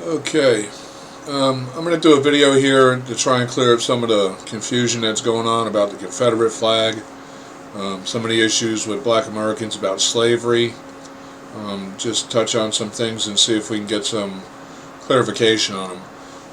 Okay, I'm going to do a video here to try and clear up some of the confusion that's going on about the Confederate flag, some of the issues with black Americans about slavery, just touch on some things and see if we can get some clarification on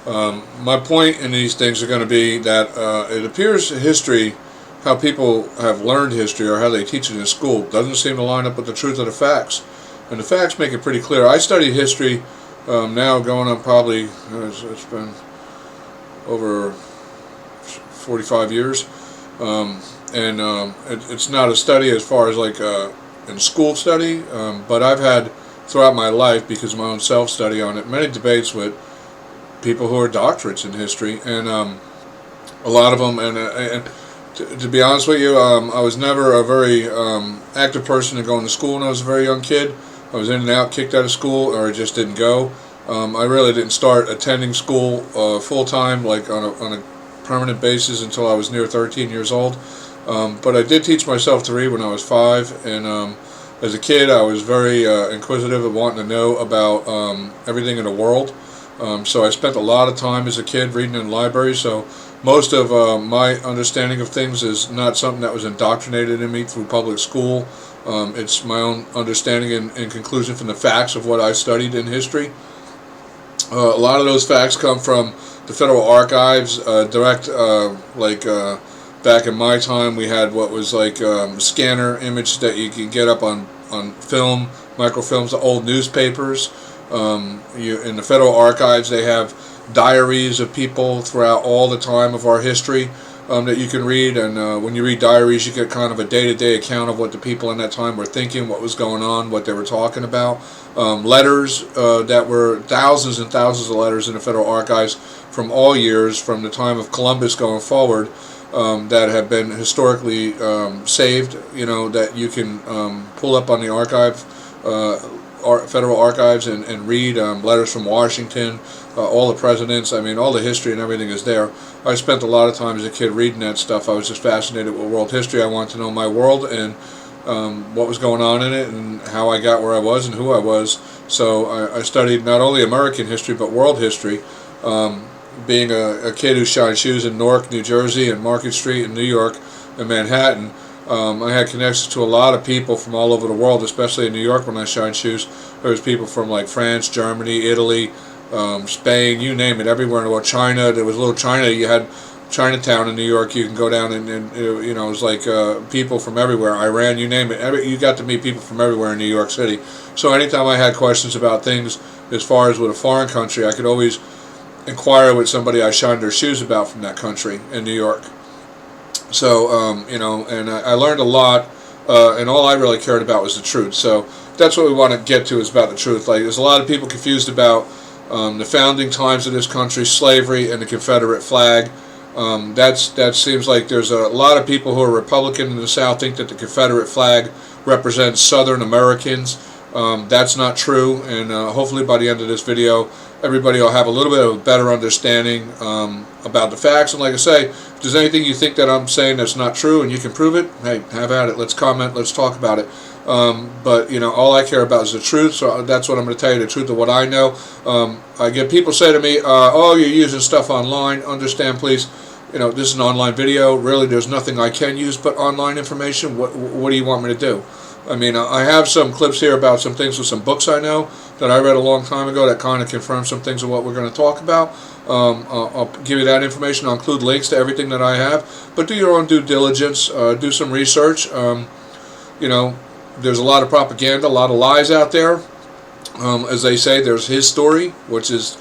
them. My point in these things are going to be that it appears history, how people have learned history or how they teach it in school, doesn't seem to line up with the truth of the facts. And the facts make it pretty clear. I studied history now going on probably, it's been over 45 years. It's not a study as far as like in school study, but I've had throughout my life, because of my own self-study on it, many debates with people who are doctorates in history, and a lot of them, and to be honest with you, I was never a very active person to go into school when I was a very young kid. I was in and out, kicked out of school, or I just didn't go. I really didn't start attending school full-time, like on a permanent basis, until I was near 13 years old. But I did teach myself to read when I was 5, and as a kid I was very inquisitive and wanting to know about everything in the world. So I spent a lot of time as a kid reading in libraries, so most of my understanding of things is not something that was indoctrinated in me through public school. It's my own understanding and conclusion from the facts of what I studied in history. A lot of those facts come from the Federal Archives, back in my time we had what was like scanner image that you can get up on film, microfilms, old newspapers. In the Federal Archives they have diaries of people throughout all the time of our history that you can read, and when you read diaries you get kind of a day-to-day account of what the people in that time were thinking, what was going on, what they were talking about. Letters that were thousands and thousands of letters in the Federal Archives from all years, from the time of Columbus going forward, that have been historically saved, that you can pull up on the Federal Archives and read letters from Washington, all the presidents. I mean, all the history and everything is there. I spent a lot of time as a kid reading that stuff. I was just fascinated with world history. I wanted to know my world and what was going on in it and how I got where I was and who I was. So I studied not only American history but world history. Being a kid who shined shoes in Newark, New Jersey, and Market Street in New York and Manhattan, I had connections to a lot of people from all over the world, especially in New York when I shined shoes. There was people from like France, Germany, Italy, Spain, you name it, everywhere in the world. China, there was little China. You had Chinatown in New York. You can go down and it was like people from everywhere. Iran, you name it. You got to meet people from everywhere in New York City. So anytime I had questions about things as far as with a foreign country, I could always inquire with somebody I shined their shoes about from that country in New York. So, and I learned a lot, and all I really cared about was the truth. So that's what we want to get to, is about the truth. Like, there's a lot of people confused about the founding times of this country, slavery, and the Confederate flag. That seems like there's a lot of people who are Republican in the South think that the Confederate flag represents Southern Americans. That's not true, and hopefully by the end of this video everybody will have a little bit of a better understanding about the facts. And like I say, if there's anything you think that I'm saying that's not true and you can prove it, hey, have at it. Let's comment, let's talk about it. But all I care about is the truth, so that's what I'm going to tell you, the truth of what I know. I get people say to me, oh, you're using stuff online. Understand, please, this is an online video. Really, there's nothing I can use but online information. What do you want me to do? I mean, I have some clips here about some things with some books I know that I read a long time ago that kind of confirm some things of what we're going to talk about. I'll give you that information. I'll include links to everything that I have. But do your own due diligence. Do some research. There's a lot of propaganda, a lot of lies out there. As they say, there's his story, which is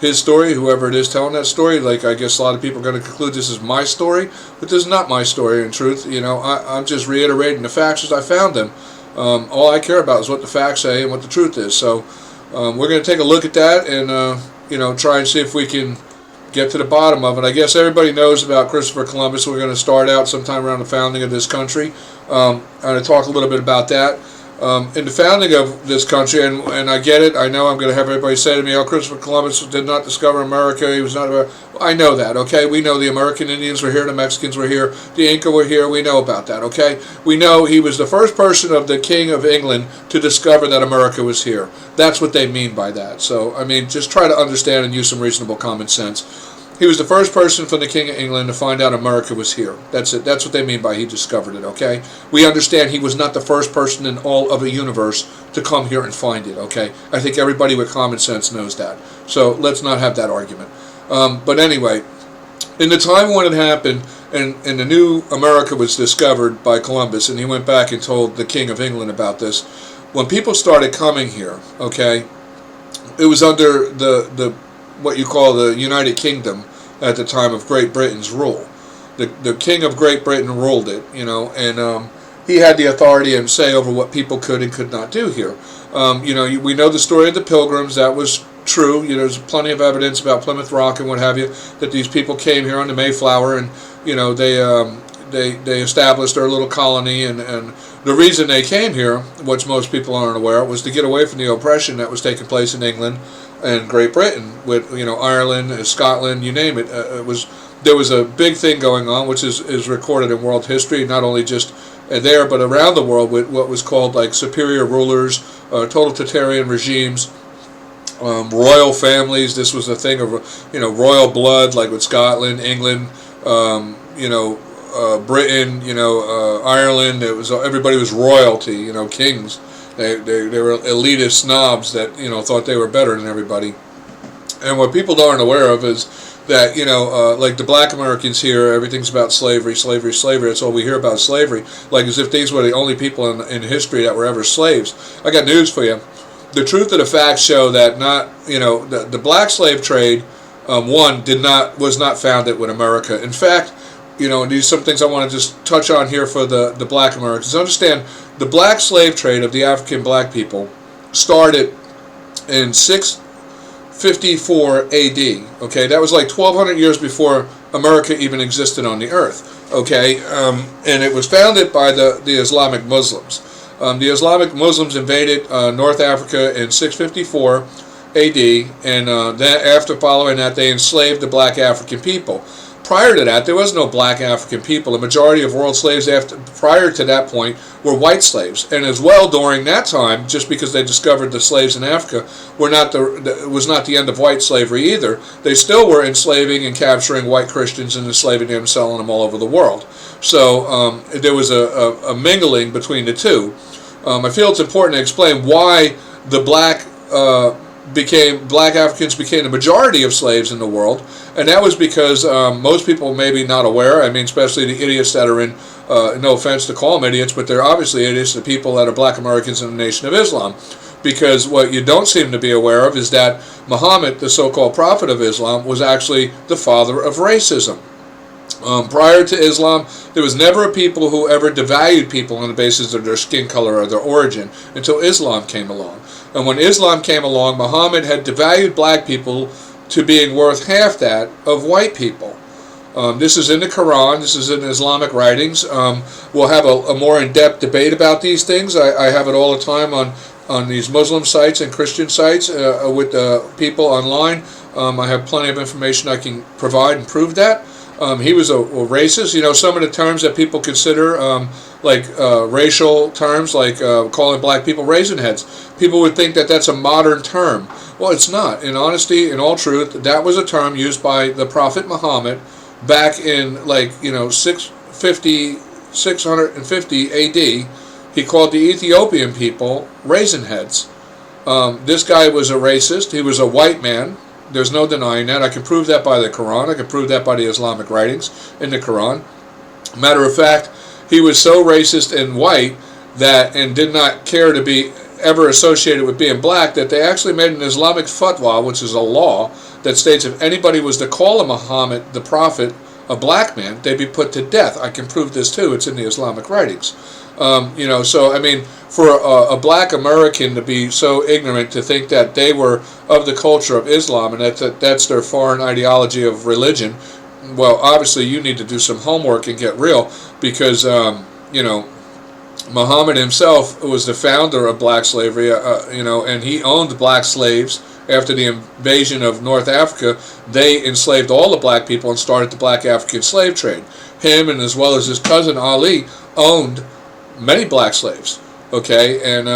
his story, whoever it is telling that story. Like, I guess a lot of people are going to conclude this is my story, but this is not my story in truth. I'm just reiterating the facts as I found them. All I care about is what the facts say and what the truth is. So we're going to take a look at that and try and see if we can get to the bottom of it. I guess everybody knows about Christopher Columbus. We're going to start out sometime around the founding of this country. I'm going to talk a little bit about that. in the founding of this country, and I get it. I know I'm going to have everybody say to me, "Oh, Christopher Columbus did not discover America. He was not." I know that. Okay, we know the American Indians were here, the Mexicans were here, the Inca were here. We know about that. Okay, we know he was the first person of the King of England to discover that America was here. That's what they mean by that. So I mean, just try to understand and use some reasonable common sense. He was the first person from the King of England to find out America was here. That's it. That's what they mean by he discovered it, okay? We understand he was not the first person in all of the universe to come here and find it, okay? I think everybody with common sense knows that. So let's not have that argument. But anyway, in the time when it happened, and the new America was discovered by Columbus, and he went back and told the King of England about this, when people started coming here, okay, it was under the what you call the United Kingdom at the time of Great Britain's rule. The King of Great Britain ruled it, you know, and he had the authority and say over what people could and could not do here. You know, we know the story of the Pilgrims. That was true. You know, there's plenty of evidence about Plymouth Rock and what have you, that these people came here on the Mayflower, and you know they established their little colony, and the reason they came here, which most people aren't aware of, was to get away from the oppression that was taking place in England and Great Britain, with, you know, Ireland, Scotland, you name it. There was a big thing going on, which is recorded in world history, not only just there but around the world, with what was called like superior rulers, totalitarian regimes, royal families. This was a thing of, you know, royal blood, like with Scotland, England, you know, Britain, you know, Ireland. It was, everybody was royalty, you know, kings. They were elitist snobs that, you know, thought they were better than everybody. And what people aren't aware of is that, you know, like the black Americans here, everything's about slavery, slavery, slavery. That's all we hear about, slavery. Like as if these were the only people in history that were ever slaves. I got news for you. The truth of the facts show that not, you know, the black slave trade, was not founded with America. In fact, you know, and these are some things I want to just touch on here for the black Americans. Understand, the black slave trade of the African black people started in 654 AD. Okay, that was like 1,200 years before America even existed on the earth. Okay, and it was founded by the Islamic Muslims. The Islamic Muslims invaded North Africa in 654 AD, and then after following that, they enslaved the black African people. Prior to that, there was no black African people. The majority of world slaves prior to that point were white slaves. And as well, during that time, just because they discovered the slaves in Africa was not the end of white slavery either. They still were enslaving and capturing white Christians and enslaving them, selling them all over the world. So there was a mingling between the two. I feel it's important to explain why the black Africans became the majority of slaves in the world, and that was because most people may be not aware. I mean, especially the idiots that are in, no offense to call them idiots, but they're obviously idiots, the people that are black Americans in the Nation of Islam. Because what you don't seem to be aware of is that Muhammad, the so-called prophet of Islam, was actually the father of racism. Prior to Islam, there was never a people who ever devalued people on the basis of their skin color or their origin until Islam came along. And when Islam came along, Muhammad had devalued black people to being worth half that of white people. This is in the Quran. This is in Islamic writings. We'll have a more in-depth debate about these things. I have it all the time on these Muslim sites and Christian sites with people online. I have plenty of information I can provide and prove that. He was a racist. You know, some of the terms that people consider racial terms, like calling black people raisin heads. People would think that that's a modern term. Well, it's not. In honesty, in all truth, that was a term used by the Prophet Muhammad back in 650 AD. He called the Ethiopian people raisin heads. This guy was a racist. He was a white man. There's no denying that. I can prove that by the Quran. I can prove that by the Islamic writings in the Quran. Matter of fact, he was so racist and white and did not care to be ever associated with being black, that they actually made an Islamic fatwa, which is a law, that states if anybody was to call a Muhammad, the prophet, a black man, they'd be put to death. I can prove this too. It's in the Islamic writings. You know, so I mean, for a black American to be so ignorant to think that they were of the culture of Islam and that's their foreign ideology of religion, well, obviously you need to do some homework and get real, because you know, Muhammad himself was the founder of black slavery, and he owned black slaves. After the invasion of North Africa, they enslaved all the black people and started the black African slave trade. Him, and as well as his cousin Ali, owned many black slaves. Okay, and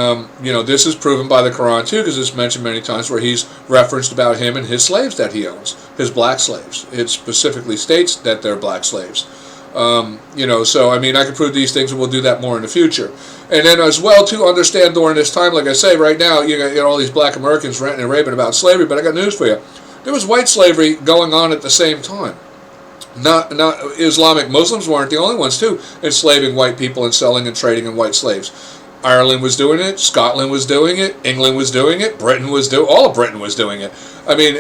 this is proven by the Quran too, because it's mentioned many times where he's referenced about him and his slaves that he owns, his black slaves. It specifically states that they're black slaves. So I mean, I can prove these things, and we'll do that more in the future. And then as well to understand during this time, like I say, right now you got all these black Americans ranting and raving about slavery, but I got news for you. There was white slavery going on at the same time. Not Islamic Muslims weren't the only ones too enslaving white people and selling and trading in white slaves. Ireland was doing it, Scotland was doing it, England was doing it, Britain was all of Britain was doing it. I mean,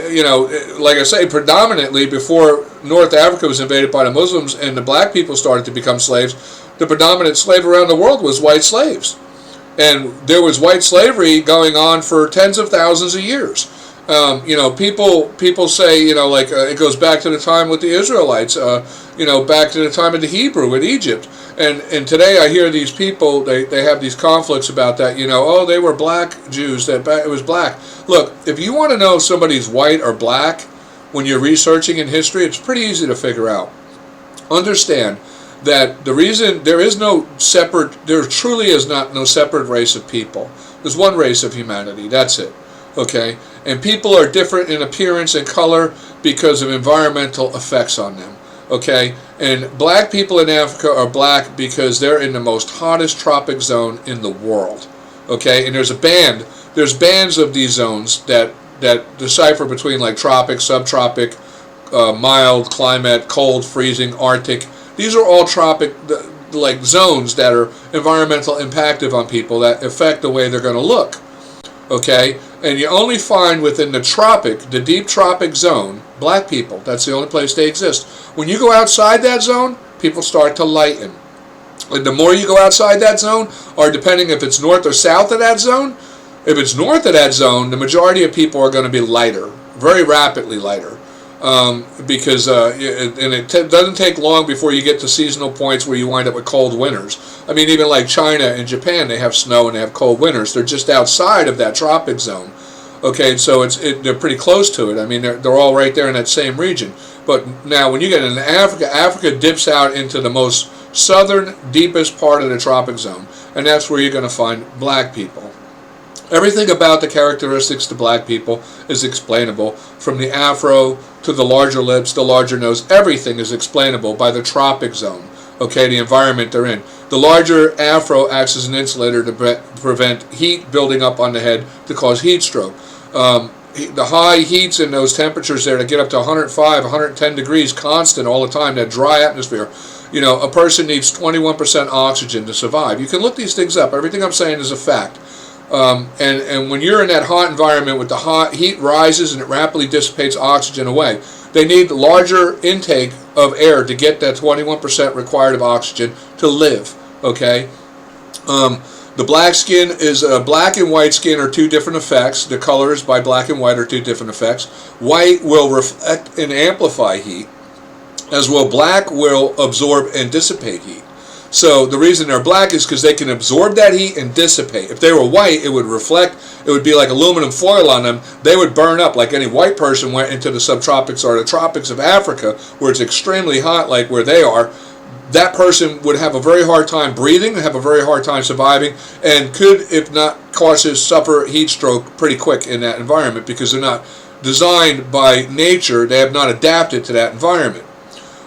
like I say, predominantly before North Africa was invaded by the Muslims and the black people started to become slaves, the predominant slave around the world was white slaves. And there was white slavery going on for tens of thousands of years. People say, it goes back to the time with the Israelites, back to the time of the Hebrew in Egypt. And today I hear these people, they have these conflicts about that, they were black Jews, it was black. Look, if you want to know if somebody's white or black when you're researching in history, it's pretty easy to figure out. Understand that the reason there truly is not no separate race of people. There's one race of humanity, that's it. Okay? And people are different in appearance and color because of environmental effects on them. Okay? And black people in Africa are black because they're in the most hottest tropic zone in the world. Okay? And there's bands of these zones that decipher between like tropic, subtropic, mild climate, cold, freezing, Arctic. These are all tropic like zones that are environmental impactive on people that affect the way they're going to look. Okay? And you only find within the deep tropic zone, black people. That's the only place they exist. When you go outside that zone, people start to lighten. And the more you go outside that zone, or depending if it's north or south of that zone, if it's north of that zone, the majority of people are going to be lighter, very rapidly lighter. Because it doesn't take long before you get to seasonal points where you wind up with cold winters. I mean, even like China and Japan, they have snow and they have cold winters. They're just outside of that tropic zone. Okay, so they're pretty close to it. I mean, they're all right there in that same region. But now when you get into Africa, Africa dips out into the most southern, deepest part of the tropic zone. And that's where you're going to find black people. Everything about the characteristics of black people is explainable, from the afro to the larger lips, the larger nose. Everything is explainable by the tropic zone, okay, the environment they're in. The larger afro acts as an insulator to prevent heat building up on the head to cause heat stroke. The high heats in those temperatures there to get up to 105, 110 degrees constant all the time, that dry atmosphere. A person needs 21% oxygen to survive. You can look these things up. Everything I'm saying is a fact. And when you're in that hot environment with the hot heat rises and it rapidly dissipates oxygen away, they need larger intake of air to get that 21% required of oxygen to live. Okay, the black skin is black and white skin are two different effects. The colors by black and white are two different effects. White will reflect and amplify heat, as well black will absorb and dissipate heat. So the reason they're black is because they can absorb that heat and dissipate. If they were white, it would reflect. It would be like aluminum foil on them. They would burn up like any white person went into the subtropics or the tropics of Africa, where it's extremely hot like where they are. That person would have a very hard time breathing, have a very hard time surviving, and could, if not cautious, suffer heat stroke pretty quick in that environment because they're not designed by nature. They have not adapted to that environment.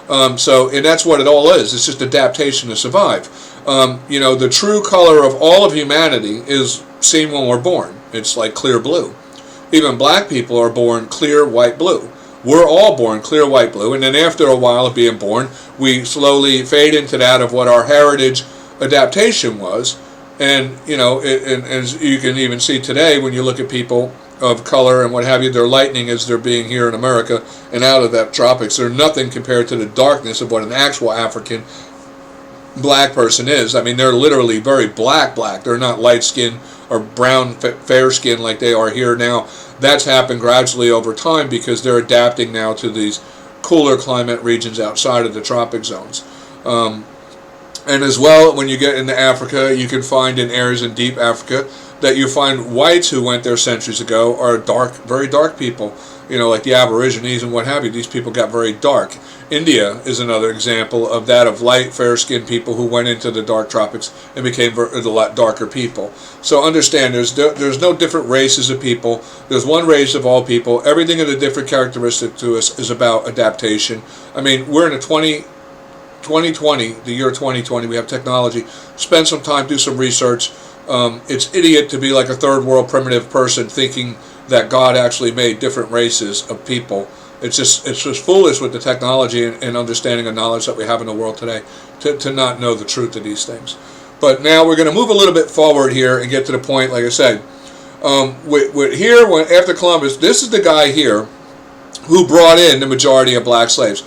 And that's what it all is. It's just adaptation to survive. The true color of all of humanity is seen when we're born. It's like clear blue. Even black people are born clear white blue. We're all born clear white blue, and then after a while of being born, we slowly fade into that of what our heritage adaptation was. And, and as you can even see today when you look at people of color and what have you, they're lightening as they're being here in America and out of that tropics. They're nothing compared to the darkness of what an actual African black person is. I mean, they're literally very black. They're not light skin or brown, fair skin like they are here now. That's happened gradually over time because they're adapting now to these cooler climate regions outside of the tropic zones. And as well, when you get into Africa, you can find in areas in deep Africa that you find whites who went there centuries ago are dark, very dark people. You know, like the Aborigines and what have you. These people got very dark. India is another example of that, of light, fair-skinned people who went into the dark tropics and became a lot darker people. So understand, there's no different races of people. There's one race of all people. Everything is a different characteristic to us is about adaptation. I mean, we're in a 2020, the year 2020, we have technology. Spend some time, do some research. It's idiot to be like a third world primitive person thinking that God actually made different races of people. It's just foolish with the technology and understanding and knowledge that we have in the world today to not know the truth of these things. But now we're going to move a little bit forward here and get to the point, like I said. After Columbus, this is the guy here who brought in the majority of black slaves.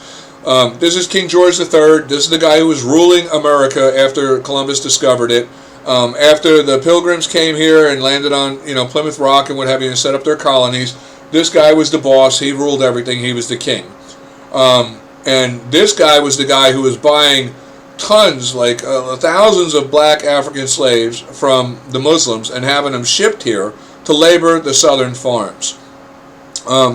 This is King George III. This is the guy who was ruling America after Columbus discovered it. After the Pilgrims came here and landed on Plymouth Rock and what have you and set up their colonies, this guy was the boss. He ruled everything. He was the king. And this guy was the guy who was buying tons, like thousands of black African slaves from the Muslims and having them shipped here to labor the southern farms.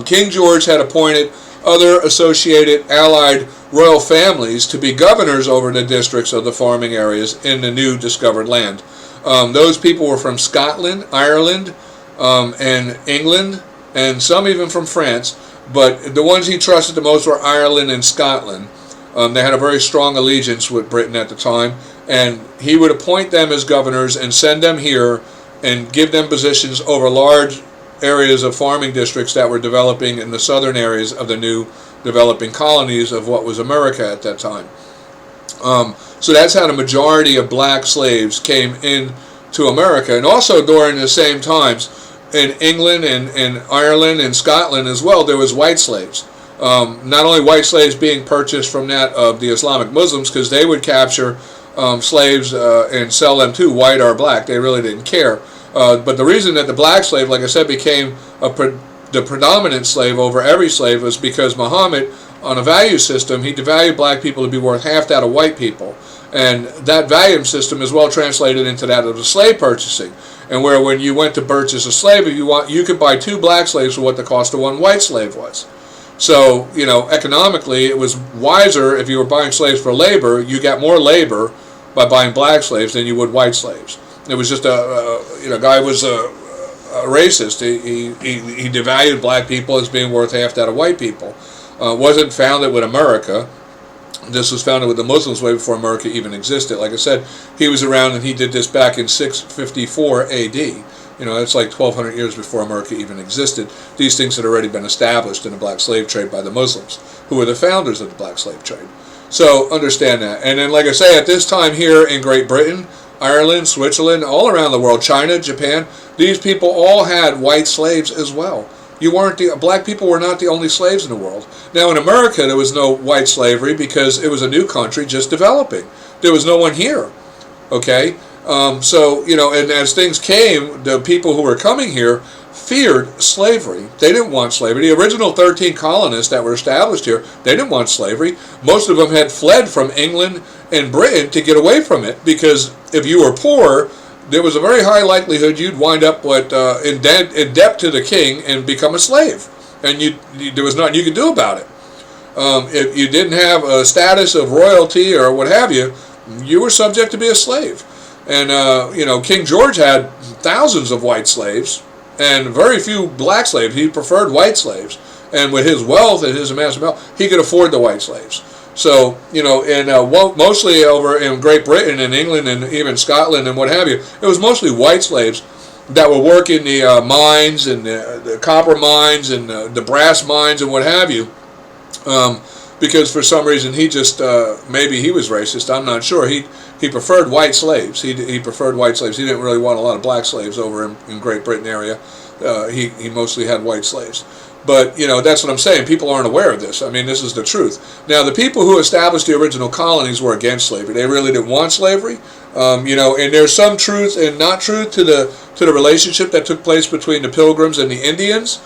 King George had appointed other associated allied royal families to be governors over the districts of the farming areas in the new discovered land. Those people were from Scotland, Ireland, and England, and some even from France, but the ones he trusted the most were Ireland and Scotland. They had a very strong allegiance with Britain at the time, and he would appoint them as governors and send them here and give them positions over large areas of farming districts that were developing in the southern areas of the new developing colonies of what was America at that time. So that's how the majority of black slaves came in to America. And also during the same times, in England and Ireland and Scotland as well, there was white slaves. Not only white slaves being purchased from that of the Islamic Muslims, because they would capture slaves and sell them too, white or black. They really didn't care. But the reason that the black slave, like I said, became the predominant slave over every slave was because Muhammad, on a value system, he devalued black people to be worth half that of white people. And that value system is well translated into that of the slave purchasing. And where when you went to purchase a slave, if you could buy 2 black slaves for what the cost of 1 white slave was. So, economically, it was wiser if you were buying slaves for labor. You got more labor by buying black slaves than you would white slaves. It was just a guy was a racist. He devalued black people as being worth half that of white people. Wasn't founded with America. This was founded with the Muslims way before America even existed. Like I said, he was around and he did this back in 654 A.D. It's like 1,200 years before America even existed. These things had already been established in the black slave trade by the Muslims, who were the founders of the black slave trade. So understand that. And then, like I say, at this time here in Great Britain, Ireland, Switzerland, all around the world, China, Japan, these people all had white slaves as well. Black people were not the only slaves in the world. Now in America there was no white slavery because it was a new country just developing. There was no one here. Okay? And as things came, the people who were coming here feared slavery. They didn't want slavery. The original 13 colonists that were established here, they didn't want slavery. Most of them had fled from England and Britain to get away from it because if you were poor, there was a very high likelihood you'd wind up in debt to the king and become a slave. And there was nothing you could do about it. If you didn't have a status of royalty or what have you, you were subject to be a slave. And, King George had thousands of white slaves and very few black slaves. He preferred white slaves. And with his wealth and his amassed wealth, he could afford the white slaves. So, mostly over in Great Britain and England and even Scotland and what have you, it was mostly white slaves that were working the mines and the copper mines and the brass mines and what have you. Because for some reason he just, maybe he was racist, I'm not sure. He preferred white slaves. He preferred white slaves. He didn't really want a lot of black slaves over in Great Britain area. He mostly had white slaves. But, that's what I'm saying. People aren't aware of this. I mean, this is the truth. Now, the people who established the original colonies were against slavery. They really didn't want slavery. And there's some truth and not truth to the relationship that took place between the Pilgrims and the Indians.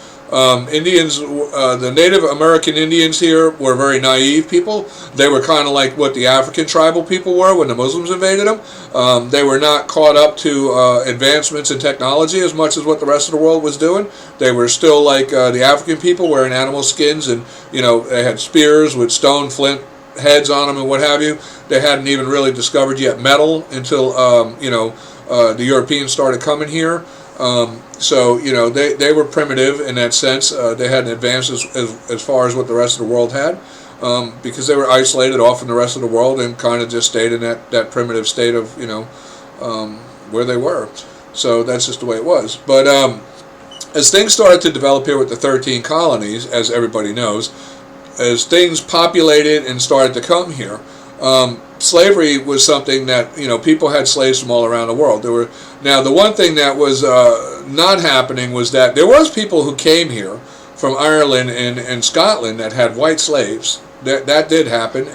Indians, the Native American Indians here were very naive people. They were kind of like what the African tribal people were when the Muslims invaded them. They were not caught up to advancements in technology as much as what the rest of the world was doing. They were still like the African people, wearing animal skins, and they had spears with stone flint heads on them and what have you. They hadn't even really discovered yet metal until the Europeans started coming here. So they were primitive in that sense. They hadn't advanced as far as what the rest of the world had, because they were isolated off from the rest of the world and kind of just stayed in that primitive state of where they were. So that's just the way it was. But as things started to develop here with the 13 colonies, as everybody knows, as things populated and started to come here, slavery was something that people had slaves from all around the world. Now the one thing that was not happening was that there was people who came here from Ireland and Scotland that had white slaves. That did happen,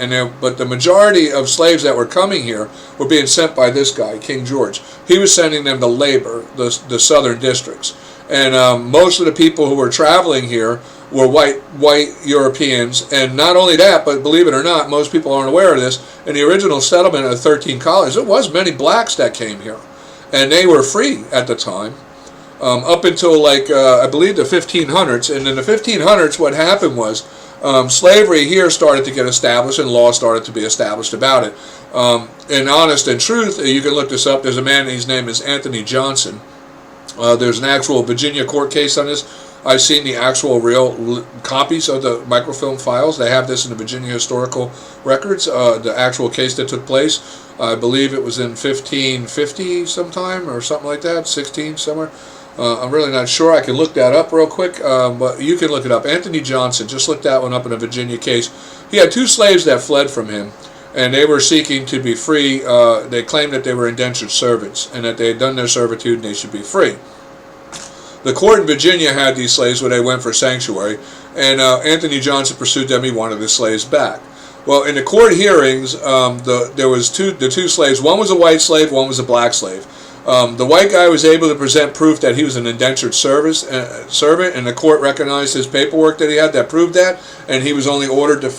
but the majority of slaves that were coming here were being sent by this guy, King George. He was sending them to labor, the southern districts, and most of the people who were traveling here were white Europeans. And not only that, but believe it or not, most people aren't aware of this, in the original settlement of the 13 colonies, there was many blacks that came here, and they were free at the time, up until I believe the 1500s. And in the 1500s, what happened was slavery here started to get established, and law started to be established about it. In honest and truth, you can look this up. There's a man, his name is Anthony Johnson. There's an actual Virginia court case on this. I've seen the actual real copies of the microfilm files. They have this in the Virginia Historical Records, the actual case that took place. I believe it was in 1550 sometime or something like that, 16 somewhere. I'm really not sure. I can look that up real quick, but you can look it up. Anthony Johnson, just look that one up in a Virginia case. He had 2 slaves that fled from him, and they were seeking to be free. They claimed that they were indentured servants and that they had done their servitude and they should be free. The court in Virginia had these slaves where they went for sanctuary, and Anthony Johnson pursued them. He wanted the slaves back. Well, in the court hearings, there was the 2 slaves. One was a white slave, one was a black slave. The white guy was able to present proof that he was an indentured servant, and the court recognized his paperwork that he had that proved that, and he was only ordered to,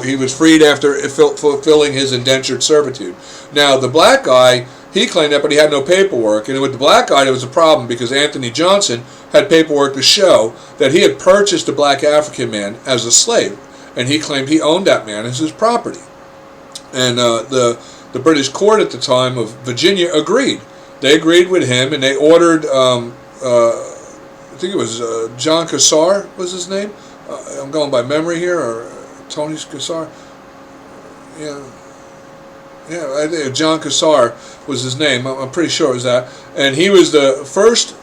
he was freed after fulfilling his indentured servitude. Now, the black guy, he claimed that, but he had no paperwork. And with the black guy, there was a problem because Anthony Johnson had paperwork to show that he had purchased a black African man as a slave, and he claimed he owned that man as his property. And the British court at the time of Virginia agreed. They agreed with him, and they ordered, I think it was John Cassar was his name. I'm going by memory here, or Tony Cassar. Yeah, I think John Cassar was his name. I'm pretty sure it was that. And he was the first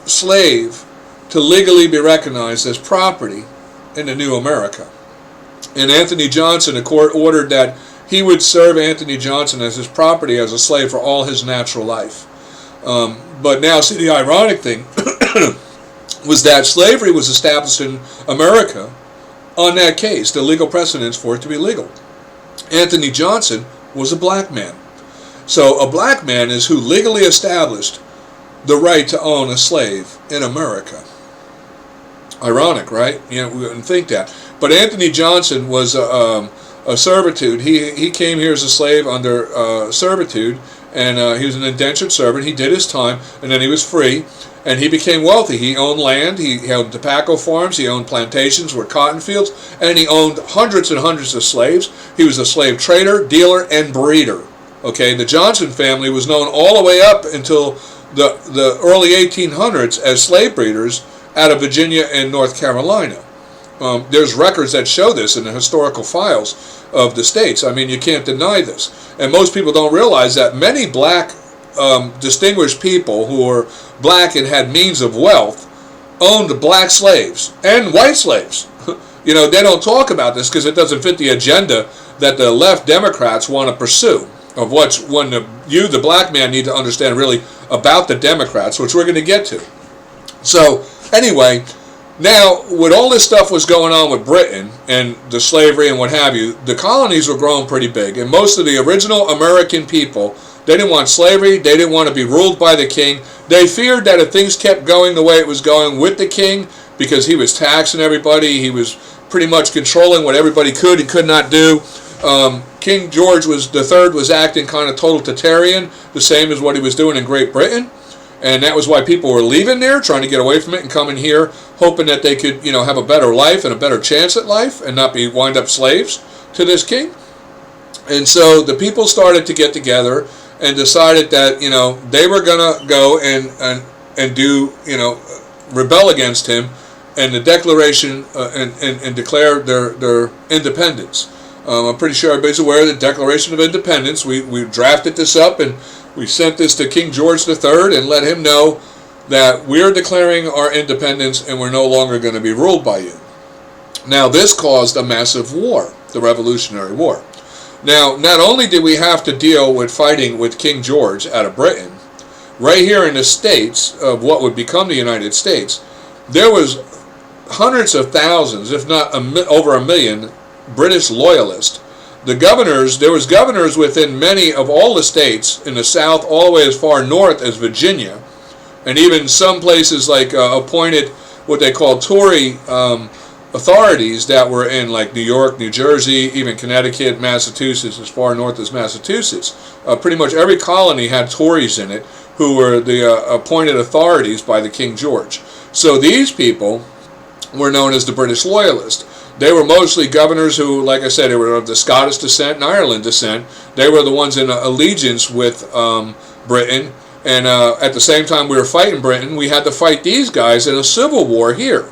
slave to legally be recognized as property in the new America. And Anthony Johnson, the court ordered that he would serve Anthony Johnson as his property as a slave for all his natural life. But now, see, the ironic thing was that slavery was established in America on that case, the legal precedence for it to be legal. Anthony Johnson was a black man. So a black man is who legally established the right to own a slave in America. Ironic, right? We wouldn't think that. But Anthony Johnson was a servitude. He came here as a slave under servitude, and he was an indentured servant. He did his time, and then he was free, and he became wealthy. He owned land, he owned tobacco farms, he owned plantations with cotton fields, and he owned hundreds and hundreds of slaves. He was a slave trader, dealer, and breeder. Okay, the Johnson family was known all the way up until the early 1800s as slave breeders out of Virginia and North Carolina. There's records that show this in the historical files of the states. I mean, you can't deny this. And most people don't realize that many black distinguished people who were black and had means of wealth owned black slaves and white slaves. They don't talk about this because it doesn't fit the agenda that the left Democrats want to pursue of the black man, need to understand really about the Democrats, which we're going to get to. So anyway, now with all this stuff was going on with Britain and the slavery and what have you, the colonies were growing pretty big, and most of the original American people, they didn't want slavery. They didn't want to be ruled by the king. They feared that if things kept going the way it was going with the king, because he was taxing everybody. He was pretty much controlling what everybody could and could not do. King George III was acting kind of totalitarian, the same as what he was doing in Great Britain. And that was why people were leaving there, trying to get away from it and coming here, hoping that they could, have a better life and a better chance at life and not wind up slaves to this king. And so the people started to get together and decided that, they were going to go and do, rebel against him and the declaration and declare their independence. I'm pretty sure everybody's aware of the Declaration of Independence. We drafted this up and we sent this to King George III and let him know that we're declaring our independence and we're no longer going to be ruled by you. Now, this caused a massive war, the Revolutionary War. Now, not only did we have to deal with fighting with King George out of Britain, right here in the States of what would become the United States, there was hundreds of thousands, if not over a million, British loyalists. There was governors within many of all the states in the South, all the way as far north as Virginia, and even some places like appointed what they call Tory authorities that were in like New York, New Jersey, even Connecticut, Massachusetts, as far north as Massachusetts. Pretty much every colony had Tories in it who were the appointed authorities by the King George. So these people were known as the British Loyalists. They were mostly governors who, like I said, they were of the Scottish descent and Ireland descent. They were the ones in allegiance with Britain. And at the same time we were fighting Britain, we had to fight these guys in a civil war here.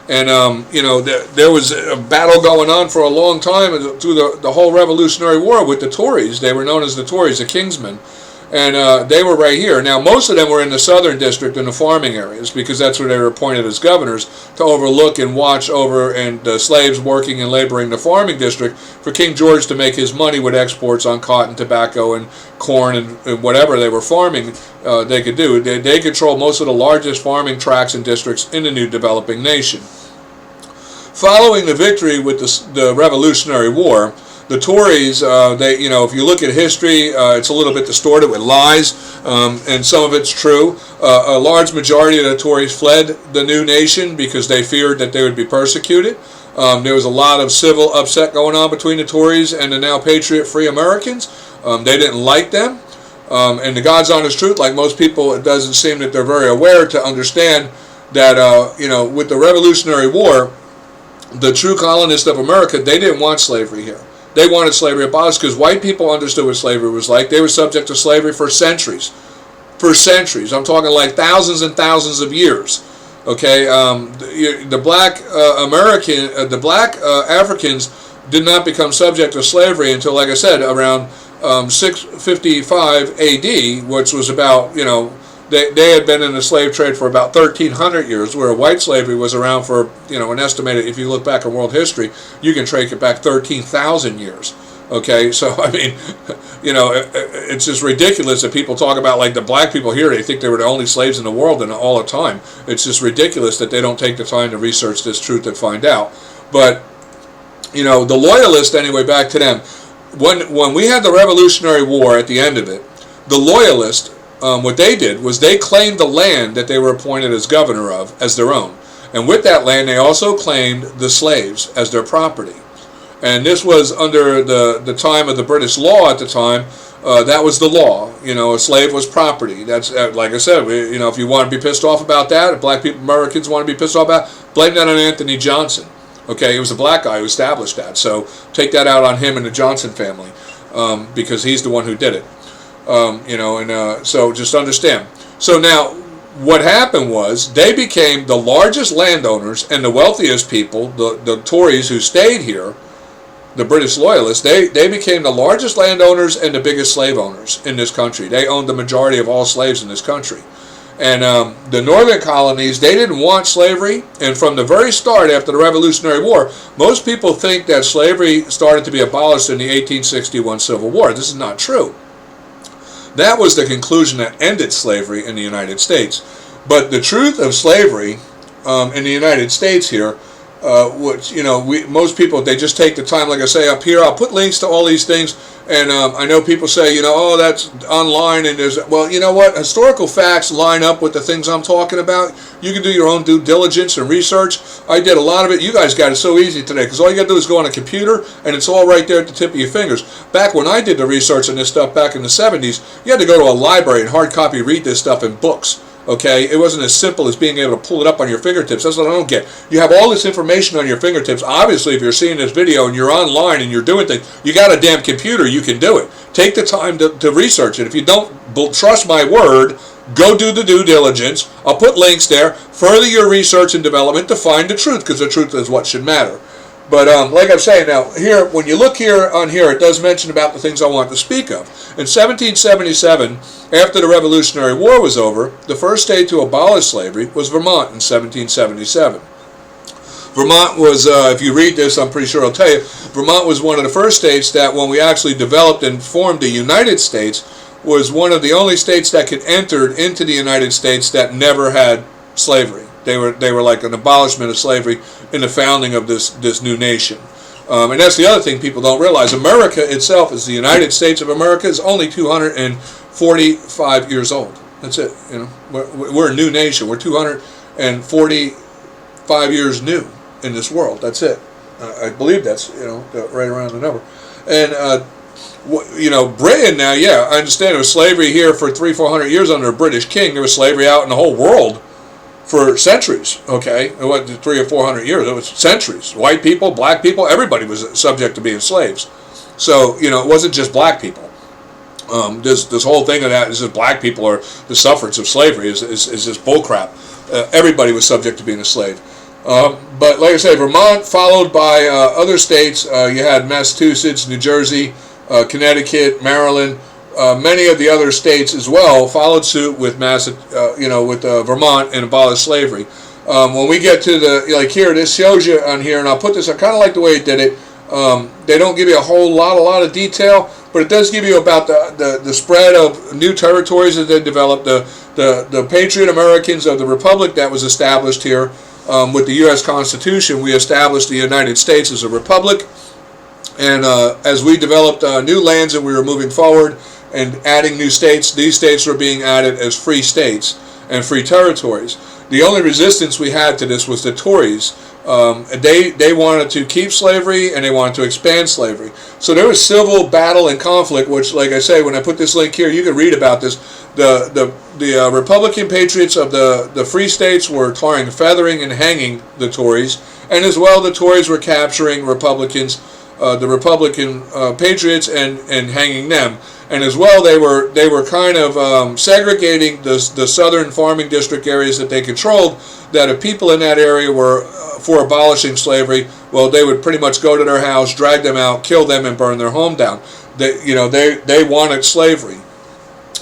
And, there was a battle going on for a long time through the whole Revolutionary War with the Tories. They were known as the Tories, the Kingsmen. And they were right here. Now, most of them were in the southern district in the farming areas because that's where they were appointed as governors to overlook and watch over and slaves working and laboring the farming district for King George to make his money with exports on cotton, tobacco, and corn and whatever they were farming they could do. They controlled most of the largest farming tracts and districts in the new developing nation. Following the victory with the Revolutionary War, the Tories, if you look at history, it's a little bit distorted with lies, and some of it's true. A large majority of the Tories fled the new nation because they feared that they would be persecuted. There was a lot of civil upset going on between the Tories and the now patriot-free Americans. They didn't like them. And the God's honest truth, like most people, it doesn't seem that they're very aware to understand that, with the Revolutionary War, the true colonists of America, they didn't want slavery here. They wanted slavery abolished because white people understood what slavery was like. They were subject to slavery for centuries. For centuries. I'm talking like thousands and thousands of years. Okay, the black Africans did not become subject to slavery until, like I said, around 655 AD, which was about, they had been in the slave trade for about 1,300 years, where white slavery was around for, an estimated, if you look back in world history, you can trace it back 13,000 years. Okay, so, I mean, it's just ridiculous that people talk about, like, the black people here, they think they were the only slaves in the world and all the time. It's just ridiculous that they don't take the time to research this truth and find out. But, the loyalists, anyway, back to them. When we had the Revolutionary War at the end of it, the loyalists, what they did was they claimed the land that they were appointed as governor of as their own. And with that land, they also claimed the slaves as their property. And this was under the time of the British law at the time. That was the law. A slave was property. That's, like I said, if you want to be pissed off about that, if black people, Americans want to be pissed off about it, blame that on Anthony Johnson. Okay, it was a black guy who established that. So take that out on him and the Johnson family, because he's the one who did it. So just understand. So now, what happened was they became the largest landowners and the wealthiest people, the Tories who stayed here, the British Loyalists, they became the largest landowners and the biggest slave owners in this country. They owned the majority of all slaves in this country. And the northern colonies, they didn't want slavery. And from the very start, after the Revolutionary War, most people think that slavery started to be abolished in the 1861 Civil War. This is not true. That was the conclusion that ended slavery in the United States. But the truth of slavery in the United States here which, most people, they just take the time, like I say up here, I'll put links to all these things, and I know people say, oh, that's online, and there's, well, you know what, historical facts line up with the things I'm talking about. You can do your own due diligence and research. I did a lot of it. You guys got it so easy today, because all you got to do is go on a computer, and it's all right there at the tip of your fingers. Back when I did the research on this stuff back in the 70s, you had to go to a library and hard copy read this stuff in books. Okay, it wasn't as simple as being able to pull it up on your fingertips. That's what I don't get. You have all this information on your fingertips. Obviously, if you're seeing this video and you're online and you're doing things, you got a damn computer, you can do it. Take the time to research it. If you don't trust my word, go do the due diligence. I'll put links there. Further your research and development to find the truth, because the truth is what should matter. But like I'm saying now, here, when you look here on here, it does mention about the things I want to speak of. In 1777, after the Revolutionary War was over, the first state to abolish slavery was Vermont in 1777. Vermont was, if you read this, I'm pretty sure I'll tell you, Vermont was one of the first states that, when we actually developed and formed the United States, was one of the only states that could enter into the United States that never had slavery. They were like an abolishment of slavery in the founding of this new nation. And that's the other thing people don't realize. America itself, is the United States of America, is only 245 years old. That's it. We're a new nation. We're 245 years new in this world. That's it. I believe that's right around the number. And Britain now, yeah, I understand there was slavery here for 300-400 years under a British king. There was slavery out in the whole world for centuries, okay? It wasn't 300 or 400 years, it was centuries. White people, black people, everybody was subject to being slaves. So, it wasn't just black people. This whole thing of that is that black people are the sufferers of slavery is just bullcrap. Everybody was subject to being a slave. But like I say, Vermont, followed by other states. You had Massachusetts, New Jersey, Connecticut, Maryland. Many of the other states as well followed suit with Vermont and abolished slavery. When we get to here, this shows you on here, and I'll put this. I kind of like the way it did it. They don't give you a lot of detail, but it does give you about the spread of new territories that they developed. The Patriot Americans of the Republic that was established here with the U.S. Constitution. We established the United States as a republic, and as we developed new lands and we were moving forward and adding new states, these states were being added as free states and free territories. The only resistance we had to this was the Tories. They wanted to keep slavery and they wanted to expand slavery. So there was civil battle and conflict, which, like I say, when I put this link here, you can read about this. The Republican patriots of the free states were tarring, feathering, and hanging the Tories, and as well the Tories were capturing Republicans, the Republican patriots, and hanging them. And as well, they were kind of segregating the southern farming district areas that they controlled, that if people in that area were for abolishing slavery, well, they would pretty much go to their house, drag them out, kill them, and burn their home down. They wanted slavery.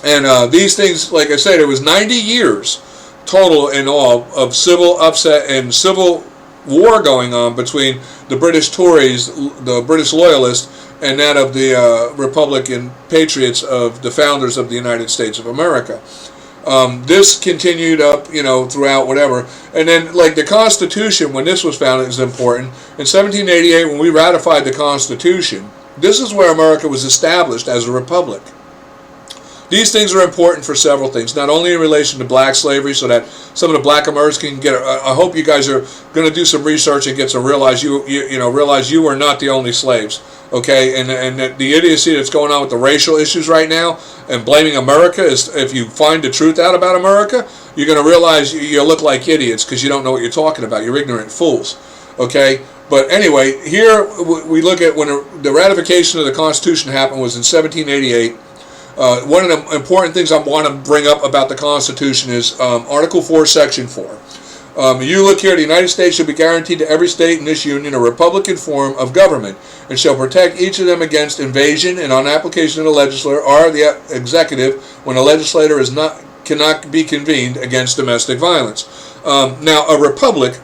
And these things, like I said, there was 90 years total in all of civil upset and civil war going on between the British Tories, the British Loyalists, and that of the Republican patriots of the founders of the United States of America. This continued up, throughout whatever. And then, like the Constitution, when this was founded, is important. In 1788, when we ratified the Constitution, this is where America was established as a republic. These things are important for several things, not only in relation to black slavery, so that some of the black Americans can get. I hope you guys are going to do some research and get to realize realize you were not the only slaves. Okay, and the idiocy that's going on with the racial issues right now and blaming America is, if you find the truth out about America, you're going to realize you look like idiots because you don't know what you're talking about. You're ignorant fools. Okay, but anyway, here we look at when the ratification of the Constitution happened was in 1788. One of the important things I want to bring up about the Constitution is Article 4, Section 4. You look here, the United States shall be guaranteed to every state in this union a republican form of government, and shall protect each of them against invasion and on application of the legislature or the executive when a legislator cannot be convened against domestic violence. Now, a republic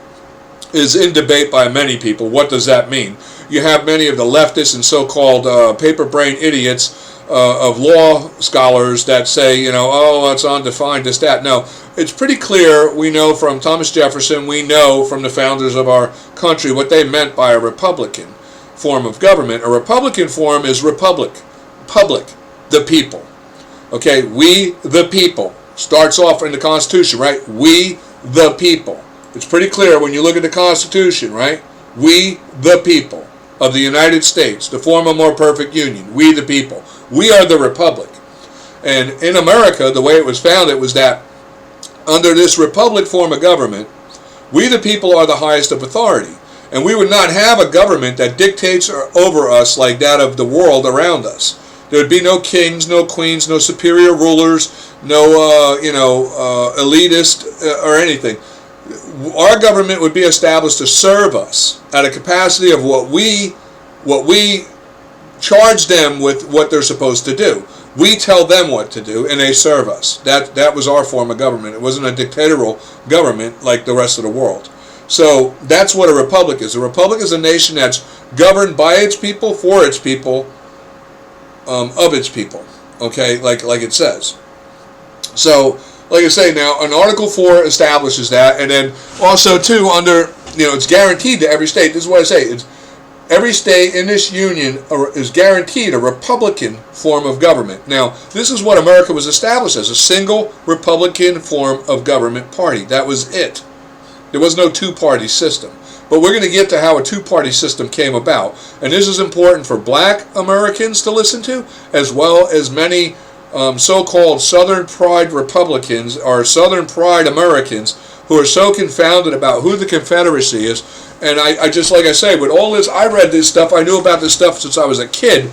is in debate by many people. What does that mean? You have many of the leftists and so-called paper brain idiots of law scholars that say, oh, it's undefined, this, that. No, it's pretty clear. We know from Thomas Jefferson, we know from the founders of our country what they meant by a republican form of government. A republican form is republic, public, the people. Okay, we the people. Starts off in the Constitution, right? We the people. It's pretty clear when you look at the Constitution, right? We the people of the United States, to form a more perfect union. We the people. We are the republic. And in America, the way it was founded was that under this republic form of government, we the people are the highest of authority. And we would not have a government that dictates over us like that of the world around us. There would be no kings, no queens, no superior rulers, no elitist or anything. Our government would be established to serve us at a capacity of what we charge them with what they're supposed to do. We tell them what to do, and they serve us. That was our form of government. It wasn't a dictatorial government like the rest of the world. So that's what a republic is. A republic is a nation that's governed by its people, for its people, of its people. Okay, like it says. So, like I say, now an Article 4 establishes that, and then also too under, it's guaranteed to every state. This is what I say. It's every state in this union is guaranteed a Republican form of government. Now, this is what America was established as, a single Republican form of government party. That was it. There was no two-party system. But we're going to get to how a two-party system came about. And this is important for black Americans to listen to, as well as many so-called Southern Pride Republicans or Southern Pride Americans who are so confounded about who the Confederacy is. And I just, like I say, with all this, I read this stuff, I knew about this stuff since I was a kid,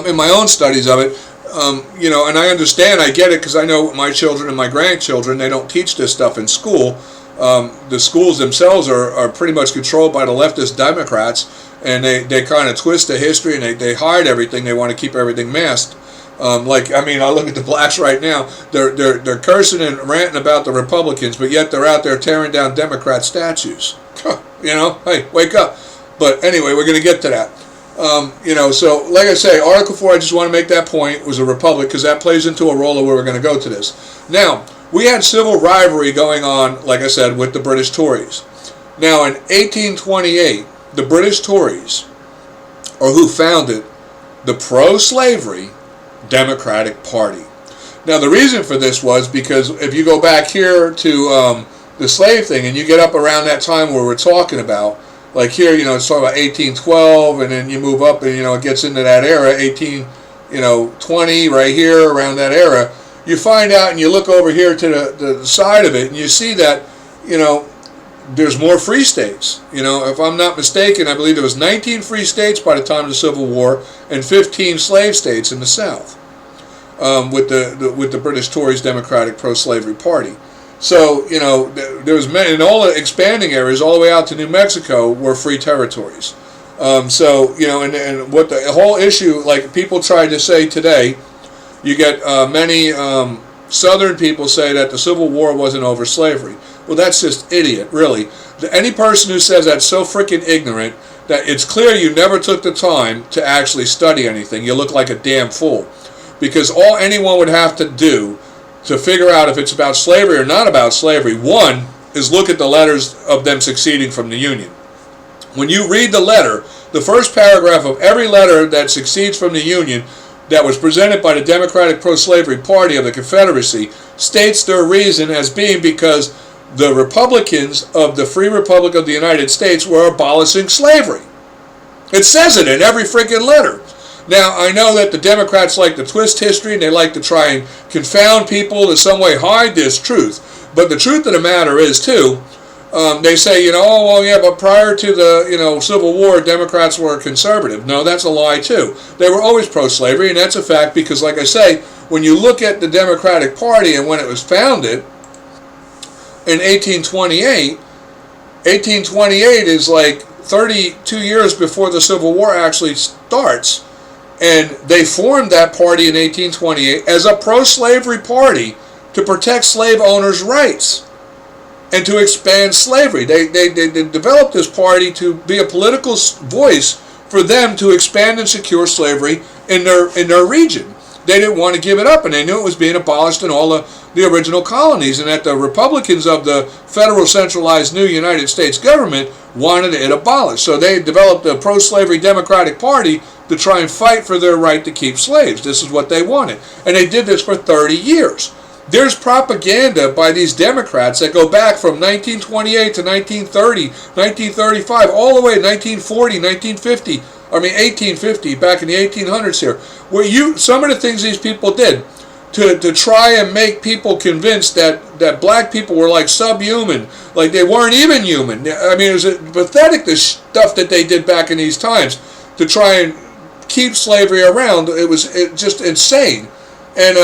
in my own studies of it, and I understand, I get it, because I know my children and my grandchildren, they don't teach this stuff in school. The schools themselves are pretty much controlled by the leftist Democrats, and they kind of twist the history, and they hide everything. They want to keep everything masked. I look at the blacks right now. They're cursing and ranting about the Republicans, but yet they're out there tearing down Democrat statues. Hey, wake up. But anyway, we're going to get to that. So like I say, Article 4, I just want to make that point, was a republic, because that plays into a role of where we're going to go to this. Now, we had civil rivalry going on, like I said, with the British Tories. Now, in 1828, the British Tories, or who founded the pro-slavery Democratic Party. Now, the reason for this was because if you go back here to the slave thing, and you get up around that time where we're talking about, like here, it's talking about 1812, and then you move up, and, it gets into that era, 1820, right here, around that era. You find out, and you look over here to the side of it, and you see that, there's more free states. If I'm not mistaken, I believe there was 19 free states by the time of the Civil War, and 15 slave states in the South, with the British Tories Democratic Pro-Slavery Party. So, there was many, in all the expanding areas, all the way out to New Mexico, were free territories. And what the whole issue, like people try to say today, you get many Southern people say that the Civil War wasn't over slavery. Well, that's just idiot, really. Any person who says that's so freaking ignorant that it's clear you never took the time to actually study anything. You look like a damn fool. Because all anyone would have to do to figure out if it's about slavery or not about slavery, one, is look at the letters of them seceding from the Union. When you read the letter, the first paragraph of every letter that succeeds from the Union that was presented by the Democratic Pro-Slavery Party of the Confederacy states their reason as being because the Republicans of the Free Republic of the United States were abolishing slavery. It says it in every freaking letter. Now, I know that the Democrats like to twist history, and they like to try and confound people to some way hide this truth. But the truth of the matter is, too, they say, but prior to the, Civil War, Democrats were conservative. No, that's a lie, too. They were always pro-slavery, and that's a fact because, like I say, when you look at the Democratic Party and when it was founded in 1828 is like 32 years before the Civil War actually starts. And they formed that party in 1828 as a pro-slavery party to protect slave owners' rights and to expand slavery. They developed this party to be a political voice for them to expand and secure slavery in their region. They didn't want to give it up, and they knew it was being abolished in all the original colonies, and that the Republicans of the federal centralized new United States government wanted it abolished. So they developed a pro-slavery Democratic Party to try and fight for their right to keep slaves. This is what they wanted. And they did this for 30 years. There's propaganda by these Democrats that go back from 1928 to 1930, 1935, all the way to 1940, 1950, 1850, back in the 1800s here, where some of the things these people did to try and make people convinced that black people were like subhuman, like they weren't even human. I mean, it was pathetic, the stuff that they did back in these times to try and keep slavery around. It was just insane. And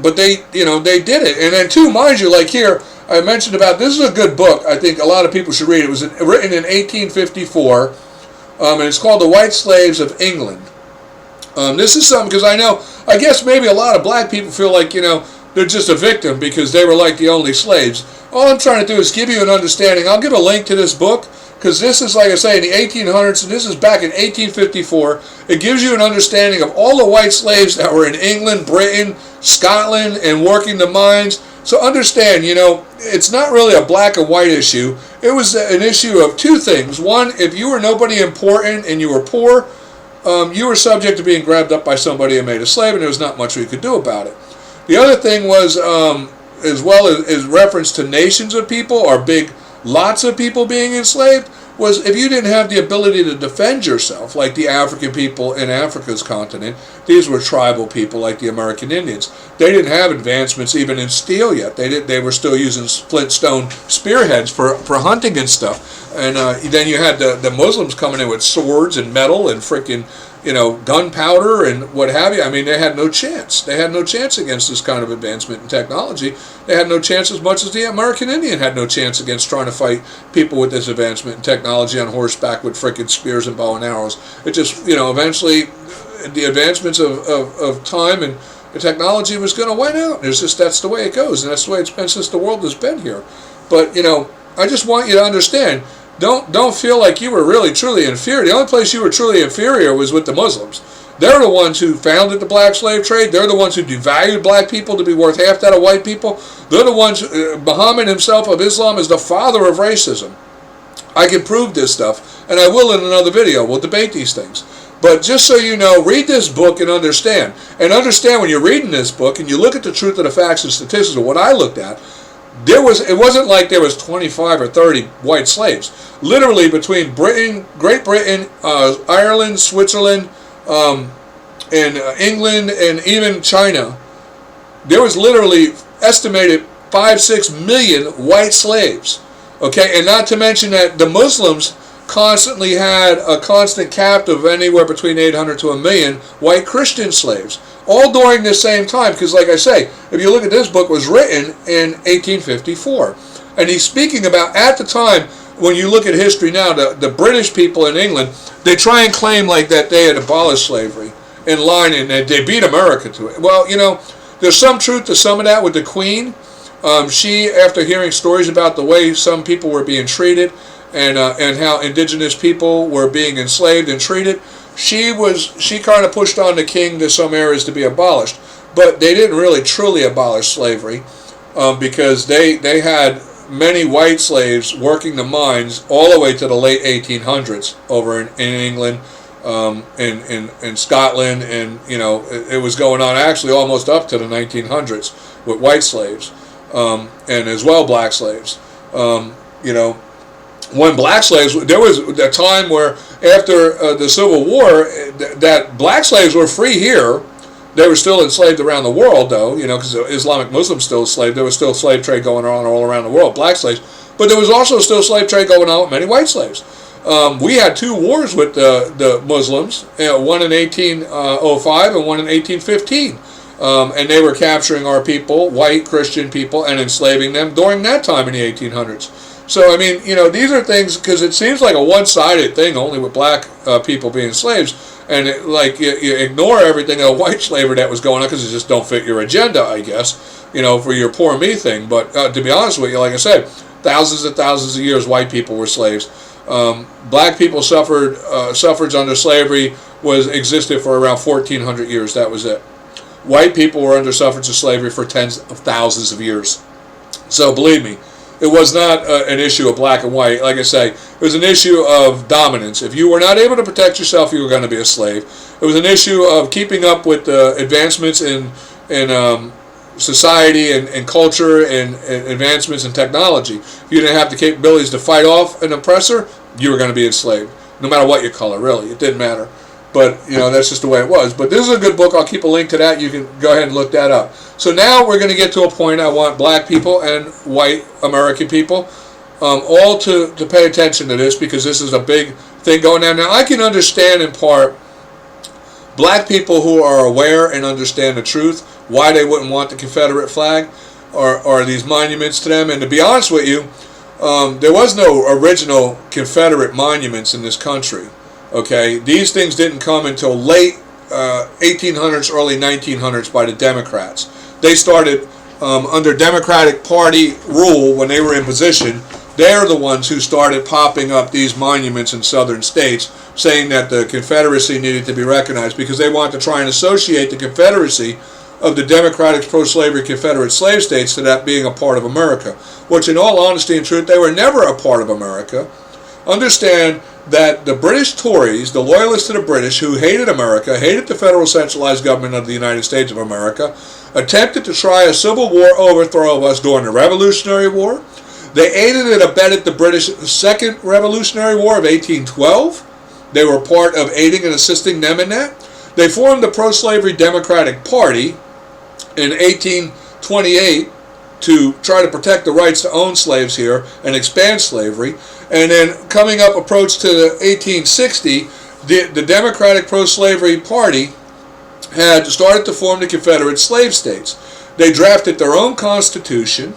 but they did it. And then too, mind you, like here I mentioned about, this is a good book. I think a lot of people should read it. It was written in 1854, and it's called The White Slaves of England. This is something, because I guess maybe a lot of black people feel like, they're just a victim because they were like the only slaves. All I'm trying to do is give you an understanding. I'll give a link to this book, because this is, like I say, in the 1800s, and this is back in 1854. It gives you an understanding of all the white slaves that were in England, Britain, Scotland, and working the mines. So understand, it's not really a black and white issue. It was an issue of two things. One, if you were nobody important and you were poor, you were subject to being grabbed up by somebody and made a slave, and there was not much we could do about it. The other thing was, as well as reference to nations of people or big lots of people being enslaved, was if you didn't have the ability to defend yourself, like the African people in Africa's continent. These were tribal people like the American Indians. They didn't have advancements even in steel yet. They were still using flintstone spearheads for hunting and stuff. And then you had the Muslims coming in with swords and metal and freaking gunpowder and what have you. I mean, they had no chance. They had no chance against this kind of advancement in technology. They had no chance as much as the American Indian had no chance against trying to fight people with this advancement in technology on horseback with freaking spears and bow and arrows. It just, eventually the advancements of time and the technology was going to win out. That's the way it goes, and that's the way it's been since the world has been here. But, I just want you to understand, Don't feel like you were really truly inferior. The only place you were truly inferior was with the Muslims. They're the ones who founded the black slave trade. They're the ones who devalued black people to be worth half that of white people. They're the ones, Muhammad himself of Islam is the father of racism. I can prove this stuff, and I will in another video. We'll debate these things. But just so you know, read this book and understand. And understand when you're reading this book and you look at the truth of the facts and statistics of what I looked at, it wasn't like there was 25 or 30 white slaves. Literally between Great Britain, Ireland, Switzerland, and England, and even China, there was literally estimated 5-6 million white slaves. Okay, and not to mention that the Muslims constantly had a constant captive of anywhere between 800 to 1 million white Christian slaves, all during the same time. Because like I say, if you look at this book, it was written in 1854, and he's speaking about, at the time, when you look at history now, the British people in England, they try and claim like that they had abolished slavery in line, and they beat America to it. Well, there's some truth to some of that with the Queen. She, after hearing stories about the way some people were being treated and how indigenous people were being enslaved and treated, she kind of pushed on the king to some areas to be abolished. But they didn't really truly abolish slavery, because they had many white slaves working the mines all the way to the late 1800s over in England, in Scotland, and it was going on actually almost up to the 1900s with white slaves, and as well black slaves. When black slaves, there was a time where after the Civil War that black slaves were free here. They were still enslaved around the world, though, because Islamic Muslims still enslaved. There was still slave trade going on all around the world, black slaves. But there was also still slave trade going on with many white slaves. We had 2 wars with the Muslims, one in 1805 and one in 1815. And they were capturing our people, white Christian people, and enslaving them during that time in the 1800s. So, I mean, these are things, because it seems like a one-sided thing only with black people being slaves. And you ignore everything of white slavery that was going on because it just don't fit your agenda, I guess, for your poor me thing. But to be honest with you, like I said, thousands and thousands of years, white people were slaves. Black people suffered suffrage under slavery existed for around 1,400 years. That was it. White people were under suffrage of slavery for tens of thousands of years. So believe me, it was not an issue of black and white. Like I say, it was an issue of dominance. If you were not able to protect yourself, you were going to be a slave. It was an issue of keeping up with advancements in society and culture and advancements in technology. If you didn't have the capabilities to fight off an oppressor, you were going to be enslaved, no matter what your color, really. It didn't matter. But, that's just the way it was. But this is a good book. I'll keep a link to that. You can go ahead and look that up. So now we're going to get to a point I want black people and white American people all to pay attention to this, because this is a big thing going on. Now, I can understand in part black people who are aware and understand the truth, why they wouldn't want the Confederate flag or these monuments to them. And to be honest with you, there was no original Confederate monuments in this country. Okay, these things didn't come until late 1800s, early 1900s by the Democrats. They started under Democratic Party rule when they were in position. They're the ones who started popping up these monuments in southern states, saying that the Confederacy needed to be recognized, because they wanted to try and associate the Confederacy of the Democratic pro-slavery Confederate slave states to that being a part of America, which in all honesty and truth, they were never a part of America. Understand that the British Tories, the loyalists to the British, who hated America, hated the federal centralized government of the United States of America, attempted to try a civil war overthrow of us during the Revolutionary War. They aided and abetted the British Second Revolutionary War of 1812. They were part of aiding and assisting them in that. They formed the pro-slavery Democratic Party in 1828 to try to protect the rights to own slaves here and expand slavery. And then coming up approach to the 1860, the Democratic pro-slavery party had started to form the Confederate slave states. They drafted their own constitution.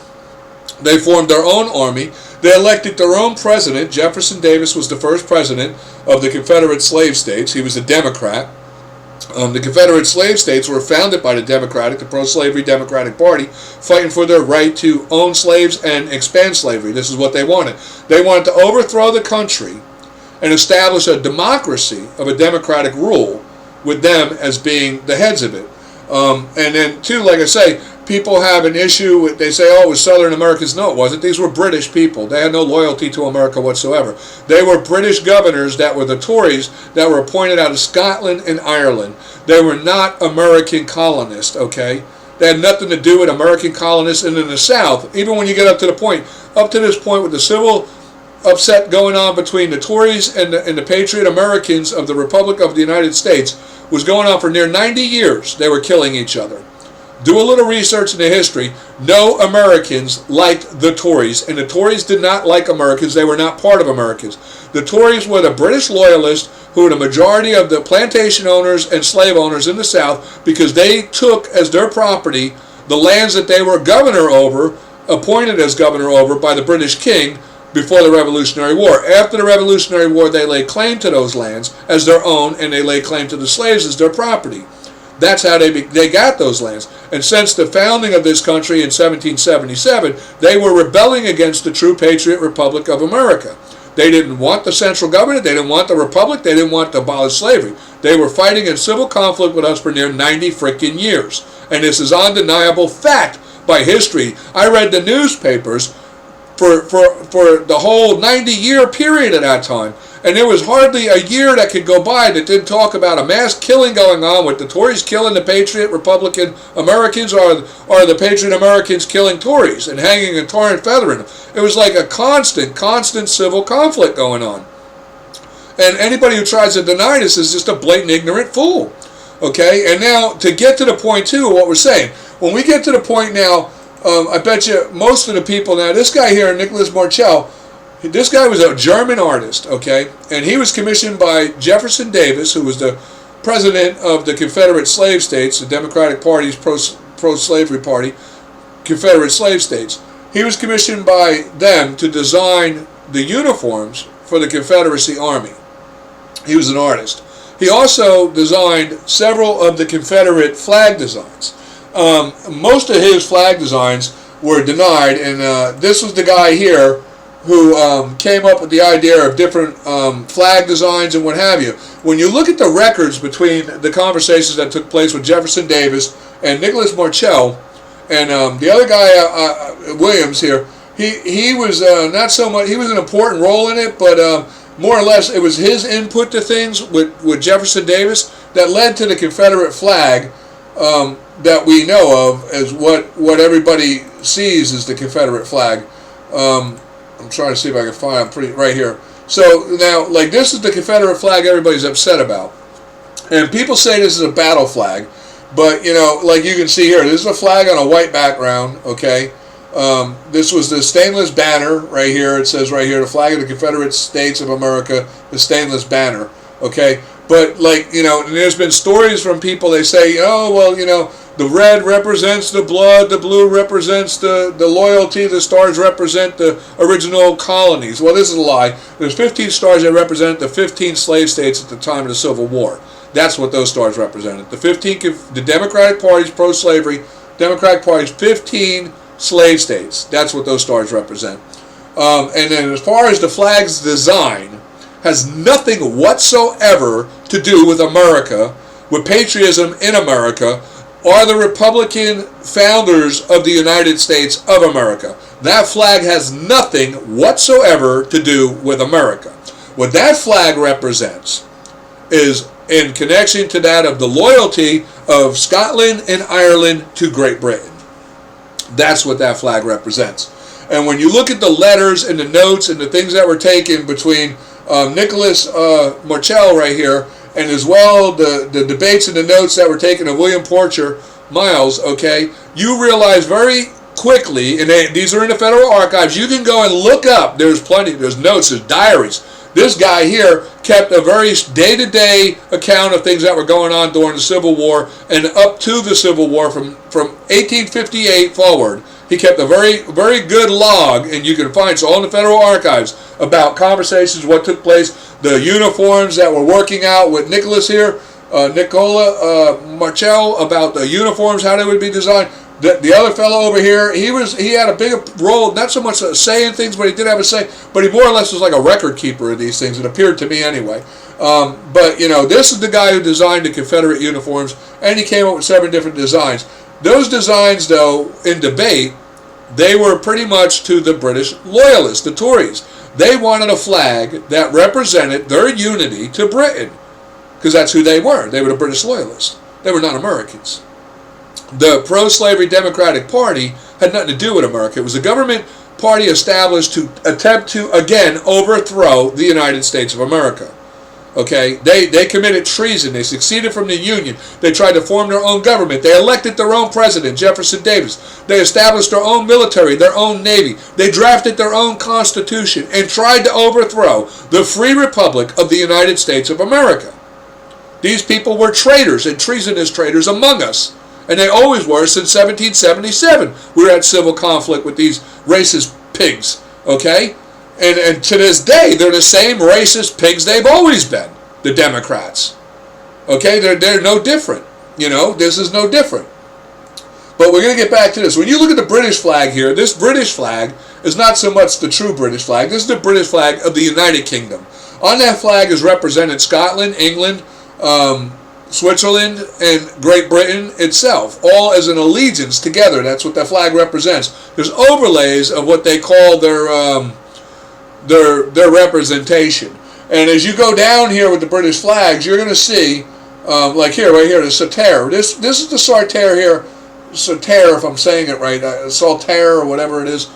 They formed their own army. They elected their own president. Jefferson Davis was the first president of the Confederate slave states. He was a Democrat. The Confederate slave states were founded by the pro-slavery Democratic Party, fighting for their right to own slaves and expand slavery. This is what they wanted. They wanted to overthrow the country and establish a democracy of a democratic rule with them as being the heads of it. And then, too, like I say, people have an issue with, they say, oh, it was Southern Americans. No, it wasn't. These were British people. They had no loyalty to America whatsoever. They were British governors that were the Tories that were appointed out of Scotland and Ireland. They were not American colonists, okay? They had nothing to do with American colonists. And in the South, even when you get up to this point with the civil upset going on between the Tories and the Patriot Americans of the Republic of the United States, was going on for near 90 years. They were killing each other. Do a little research into history. No Americans liked the Tories, and the Tories did not like Americans. They were not part of Americans. The Tories were the British loyalists who were the majority of the plantation owners and slave owners in the South, because they took as their property the lands that they were governor over, appointed as governor over by the British king before the Revolutionary War. After the Revolutionary War, they laid claim to those lands as their own, and they laid claim to the slaves as their property. That's how they got those lands. And since the founding of this country in 1777, they were rebelling against the true Patriot Republic of America. They didn't want the central government. They didn't want the republic. They didn't want to abolish slavery. They were fighting in civil conflict with us for near 90 freaking years. And this is undeniable fact by history. I read the newspapers for the whole 90-year period at that time. And there was hardly a year that could go by that didn't talk about a mass killing going on with the Tories killing the Patriot Republican Americans, or the Patriot Americans killing Tories and hanging and tarring and feathering them. It was like a constant civil conflict going on. And anybody who tries to deny this is just a blatant ignorant fool. Okay? And now, to get to the point, too, of what we're saying. When we get to the point now, I bet you most of the people now, this guy here, Nicholas Marchell, this guy was a German artist, okay? And he was commissioned by Jefferson Davis, who was the president of the Confederate slave states, the Democratic Party's pro-slavery party, Confederate slave states. He was commissioned by them to design the uniforms for the Confederacy Army. He was an artist. He also designed several of the Confederate flag designs. Most of his flag designs were denied. And this was the guy here who came up with the idea of different flag designs and what have you. When you look at the records between the conversations that took place with Jefferson Davis and Nicholas Marchell and the other guy, Williams here, he was not so much, he was an important role in it, but more or less it was his input to things with Jefferson Davis that led to the Confederate flag that we know of as what everybody sees as the Confederate flag. I'm trying to see if I can find it right here. So now, like, this is the Confederate flag everybody's upset about. And people say this is a battle flag. But, you know, like you can see here, this is a flag on a white background, okay? This was the stainless banner right here. It says right here, the flag of the Confederate States of America, the stainless banner, okay? But, like, you know, there's been stories from people, they say, oh, well, you know, the red represents the blood, the blue represents the loyalty, the stars represent the original colonies. Well, this is a lie. There's 15 stars that represent the 15 slave states at the time of the Civil War. That's what those stars represented. The Democratic Party's pro-slavery, Democratic Party's 15 slave states. That's what those stars represent. And then as far as the flag's design, has nothing whatsoever to do with America, with patriotism in America, or the Republican founders of the United States of America. That flag has nothing whatsoever to do with America. What that flag represents is in connection to that of the loyalty of Scotland and Ireland to Great Britain. That's what that flag represents. And when you look at the letters and the notes and the things that were taken between Nicholas Marchell right here, and as well the debates and the notes that were taken of William Porcher Miles, okay, you realize very quickly, and these are in the Federal Archives, you can go and look up, there's notes, there's diaries. This guy here kept a very day-to-day account of things that were going on during the Civil War and up to the Civil War from 1858 forward. He kept a very, very good log, and you can find it's all in the Federal Archives about conversations, what took place, the uniforms that were working out with Nicholas here, Nicola Marchell, about the uniforms, how they would be designed. The other fellow over here, he had a big role, not so much saying things, but he did have a say, but he more or less was like a record keeper of these things, it appeared to me anyway. But, you know, this is the guy who designed the Confederate uniforms, and he came up with 7 different designs. Those designs, though, in debate, they were pretty much to the British loyalists, the Tories. They wanted a flag that represented their unity to Britain, because that's who they were. They were the British loyalists. They were not Americans. The pro-slavery Democratic Party had nothing to do with America. It was a government party established to attempt to, again, overthrow the United States of America. Okay, they committed treason. They seceded from the Union. They tried to form their own government. They elected their own president, Jefferson Davis. They established their own military, their own navy. They drafted their own constitution and tried to overthrow the free republic of the United States of America. These people were traitors and treasonous traitors among us. And they always were since 1777. We were at civil conflict with these racist pigs. Okay? And to this day, they're the same racist pigs they've always been, the Democrats. Okay, they're no different. You know, this is no different. But we're going to get back to this. When you look at the British flag here, this British flag is not so much the true British flag. This is the British flag of the United Kingdom. On that flag is represented Scotland, England, Switzerland, and Great Britain itself, all as an allegiance together. That's what that flag represents. There's overlays of what they call their representation. And as you go down here with the British flags, you're going to see, like here, right here, the Saltaire. This is the Saltaire here, Saltaire, if I'm saying it right, Saltaire or whatever it is.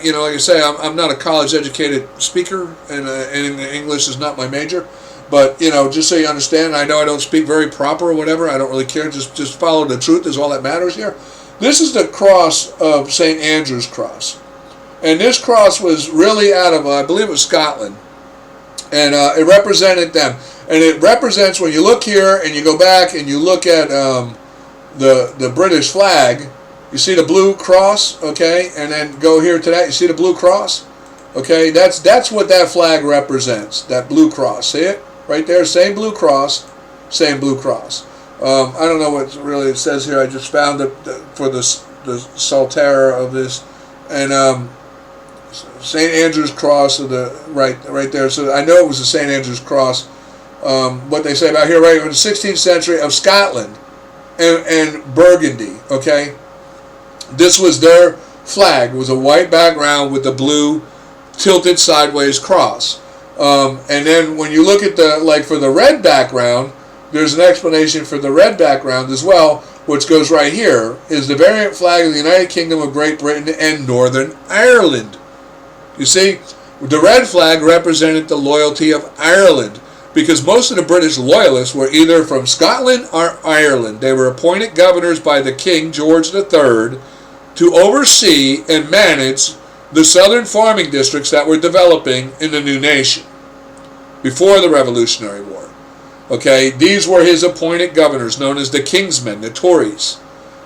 You know, like I say, I'm not a college-educated speaker, and English is not my major. But, you know, just so you understand, I know I don't speak very proper or whatever. I don't really care. Just follow the truth is all that matters here. This is the cross of St. Andrew's cross. And this cross was really out of, I believe it was Scotland. And it represented them. And it represents, when you look here and you go back and you look at the British flag, you see the blue cross, okay? And then go here to that, you see the blue cross? Okay, that's what that flag represents, that blue cross. See it? Right there, same blue cross, same blue cross. I don't know what really it says here. I just found it for this the Saltara of this, and St. Andrew's Cross of the right there. So I know it was the St. Andrew's Cross. What they say about here, right in the 16th century, of Scotland and Burgundy. Okay, this was their flag. It was a white background with the blue tilted sideways cross. And then when you look at for the red background, there's an explanation for the red background as well, which goes right here, is the variant flag of the United Kingdom of Great Britain and Northern Ireland. You see, the red flag represented the loyalty of Ireland, because most of the British loyalists were either from Scotland or Ireland. They were appointed governors by the King, George III, to oversee and manage the southern farming districts that were developing in the new nation before the Revolutionary War. Okay, these were his appointed governors, known as the Kingsmen, the Tories.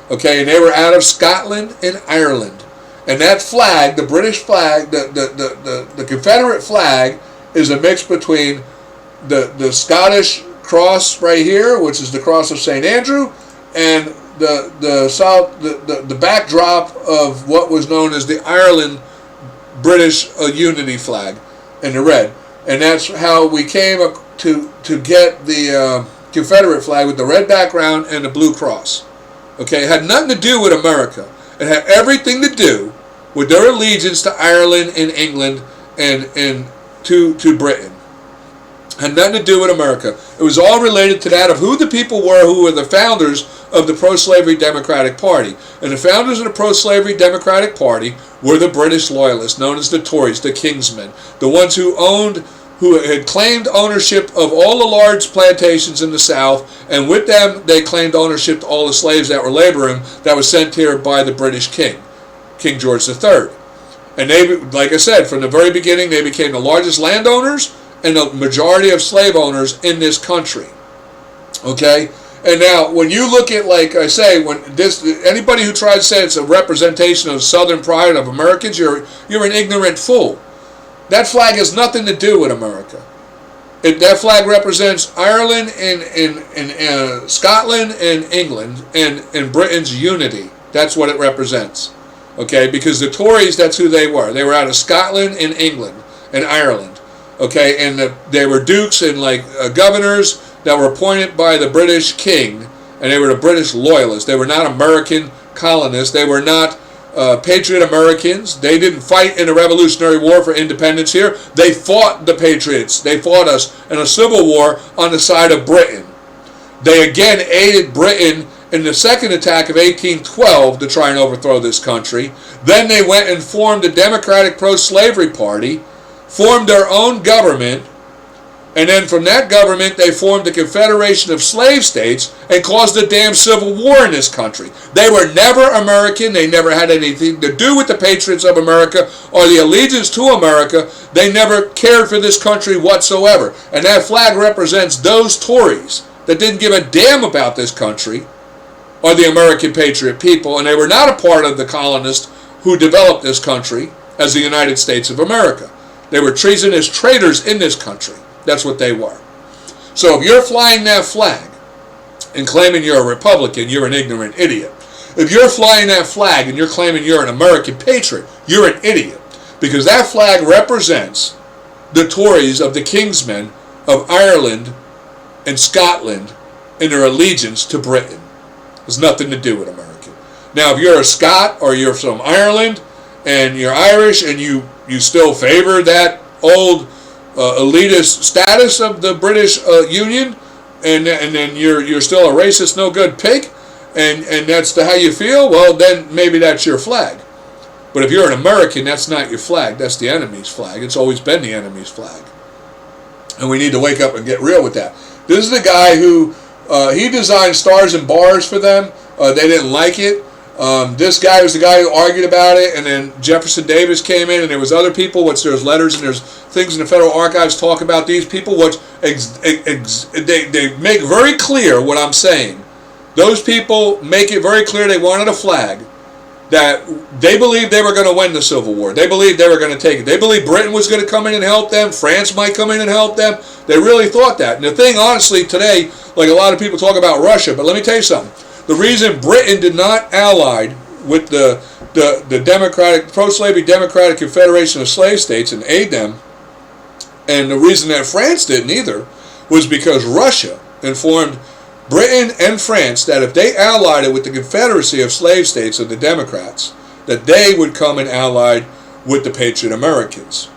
Okay, and they were out of Scotland and Ireland. And that flag, the British flag, the Confederate flag, is a mix between the Scottish cross right here, which is the cross of St. Andrew, and the backdrop of what was known as the Ireland British unity flag in the red. And that's how we came to get the Confederate flag with the red background and the blue cross. Okay, it had nothing to do with America. It had everything to do with their allegiance to Ireland and England and to Britain. It had nothing to do with America. It was all related to that of who the people were who were the founders of the pro-slavery Democratic Party. And the founders of the pro-slavery Democratic Party were the British loyalists, known as the Tories, the Kingsmen, the ones who had claimed ownership of all the large plantations in the South, and with them they claimed ownership to all the slaves that were laboring that was sent here by the British King, King George III. And they, like I said, from the very beginning, they became the largest landowners and the majority of slave owners in this country. Okay? And now, when you look at, like I say, anybody who tries to say it's a representation of Southern pride of Americans, you're an ignorant fool. That flag has nothing to do with America. That flag represents Ireland and Scotland and England and Britain's unity. That's what it represents. Okay, because the Tories, that's who they were. They were out of Scotland and England and Ireland. Okay, and they were dukes and governors that were appointed by the British King, and they were the British loyalists. They were not American colonists. They were not patriot Americans. They didn't fight in the Revolutionary War for independence here. They fought the patriots. They fought us in a civil war on the side of Britain. They again aided Britain in the second attack of 1812 to try and overthrow this country. Then they went and formed the Democratic Pro-Slavery Party, formed their own government, and then from that government they formed the Confederation of Slave States and caused a damn civil war in this country. They were never American. They never had anything to do with the patriots of America or the allegiance to America. They never cared for this country whatsoever. And that flag represents those Tories that didn't give a damn about this country or the American patriot people, and they were not a part of the colonists who developed this country as the United States of America. They were treasonous traitors in this country. That's what they were. So if you're flying that flag and claiming you're a Republican, you're an ignorant idiot. If you're flying that flag and you're claiming you're an American patriot, you're an idiot. Because that flag represents the Tories of the Kingsmen of Ireland and Scotland in their allegiance to Britain. Has nothing to do with America. Now, if you're a Scot or you're from Ireland and you're Irish and you still favor that old elitist status of the British Union, and then you're still a racist, no good pig, and that's how you feel, well, then maybe that's your flag. But if you're an American, that's not your flag. That's the enemy's flag. It's always been the enemy's flag. And we need to wake up and get real with that. This is the guy who he designed stars and bars for them. They didn't like it. This guy was the guy who argued about it, and then Jefferson Davis came in, and there was other people, which there's letters and there's things in the Federal Archives talk about these people, which they make very clear what I'm saying. Those people make it very clear they wanted a flag, that they believed they were going to win the Civil War. They believed they were going to take it. They believed Britain was going to come in and help them. France might come in and help them. They really thought that. And the thing, honestly, today, like a lot of people talk about Russia, but let me tell you something. The reason Britain did not ally with the Democratic, pro-slavery Democratic Confederation of Slave States and aid them. And the reason that France didn't either was because Russia informed Britain and France that if they allied it with the Confederacy of Slave States of the Democrats, that they would come and allied with the Patriot Americans.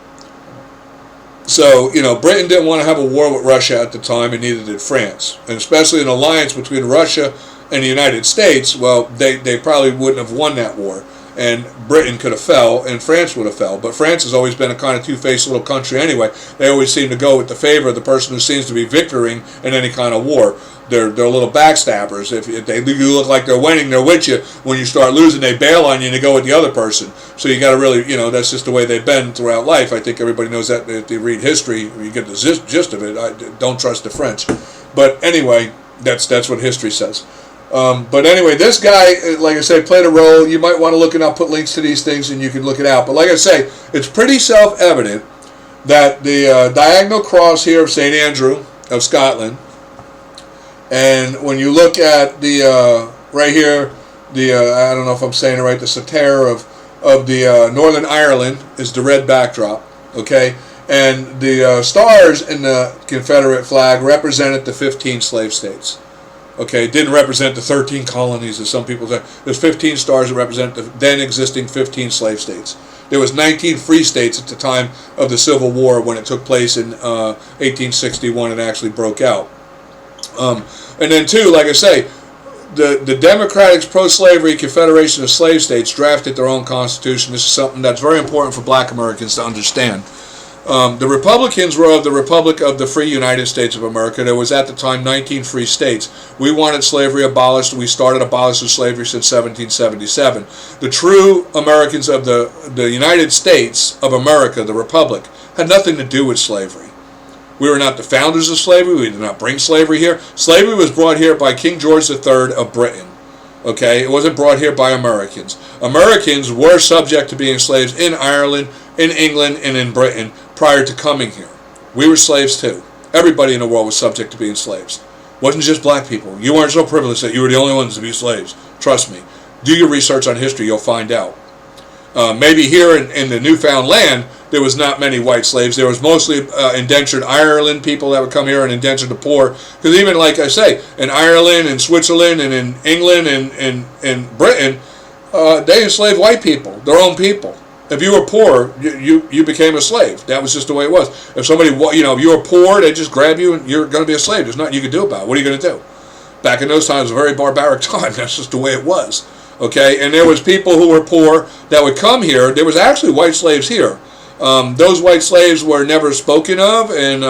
So, Britain didn't want to have a war with Russia at the time, and neither did France. And especially an alliance between Russia and the United States, well, they probably wouldn't have won that war. And Britain could have fell, and France would have fell. But France has always been a kind of two-faced little country anyway. They always seem to go with the favor of the person who seems to be victoring in any kind of war. They're little backstabbers. If you look like they're winning, they're with you. When you start losing, they bail on you and they go with the other person. So you got to really, that's just the way they've been throughout life. I think everybody knows that if they read history, you get the gist of it. Don't trust the French. But anyway, that's what history says. But anyway, this guy, like I say, played a role. You might want to look it up, put links to these things, and you can look it out. But like I say, it's pretty self-evident that the diagonal cross here of St. Andrew of Scotland, and when you look at the right here, I don't know if I'm saying it right, the satire of the Northern Ireland is the red backdrop, okay? And the stars in the Confederate flag represented the 15 slave states. Okay, it didn't represent the 13 colonies, as some people say. There's 15 stars that represent the then existing 15 slave states. There was 19 free states at the time of the Civil War when it took place in 1861 and actually broke out. And then too, like I say, the Democratic Pro-Slavery Confederation of Slave States drafted their own constitution. This is something that's very important for black Americans to understand. The Republicans were of the Republic of the Free United States of America. There was at the time 19 free states. We wanted slavery abolished. We started abolishing slavery since 1777. The true Americans of the United States of America, the Republic, had nothing to do with slavery. We were not the founders of slavery. We did not bring slavery here. Slavery was brought here by King George III of Britain. Okay, it wasn't brought here by Americans. Americans were subject to being slaves in Ireland, in England, and in Britain prior to coming here. We were slaves too. Everybody in the world was subject to being slaves. It wasn't just black people. You weren't so privileged that you were the only ones to be slaves. Trust me. Do your research on history, you'll find out. Maybe here in the newfound land, there was not many white slaves. There was mostly indentured Ireland people that would come here and indentured the poor. Because even, like I say, in Ireland and Switzerland and in England and in Britain, they enslaved white people, their own people. If you were poor, you became a slave. That was just the way it was. If somebody, if you were poor, they just grab you and you're going to be a slave. There's nothing you could do about it. What are you going to do? Back in those times, it was a very barbaric time. That's just the way it was. Okay, and there was people who were poor that would come here. There was actually white slaves here. Those white slaves were never spoken of, and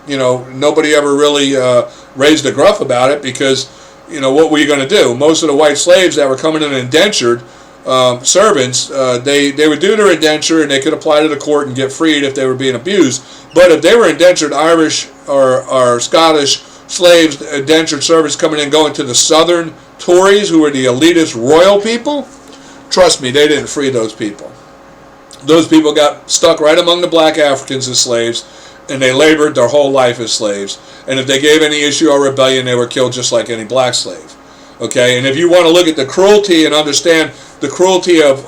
nobody ever really raised a gruff about it because, what were you going to do? Most of the white slaves that were coming in indentured servants, they would do their indenture and they could apply to the court and get freed if they were being abused. But if they were indentured Irish or Scottish slaves, indentured servants coming in going to the Southern Tories, who were the elitist royal people, trust me, they didn't free those people. Those people got stuck right among the black Africans as slaves, and they labored their whole life as slaves. And if they gave any issue or rebellion, they were killed just like any black slave. Okay, and if you want to look at the cruelty and understand the cruelty of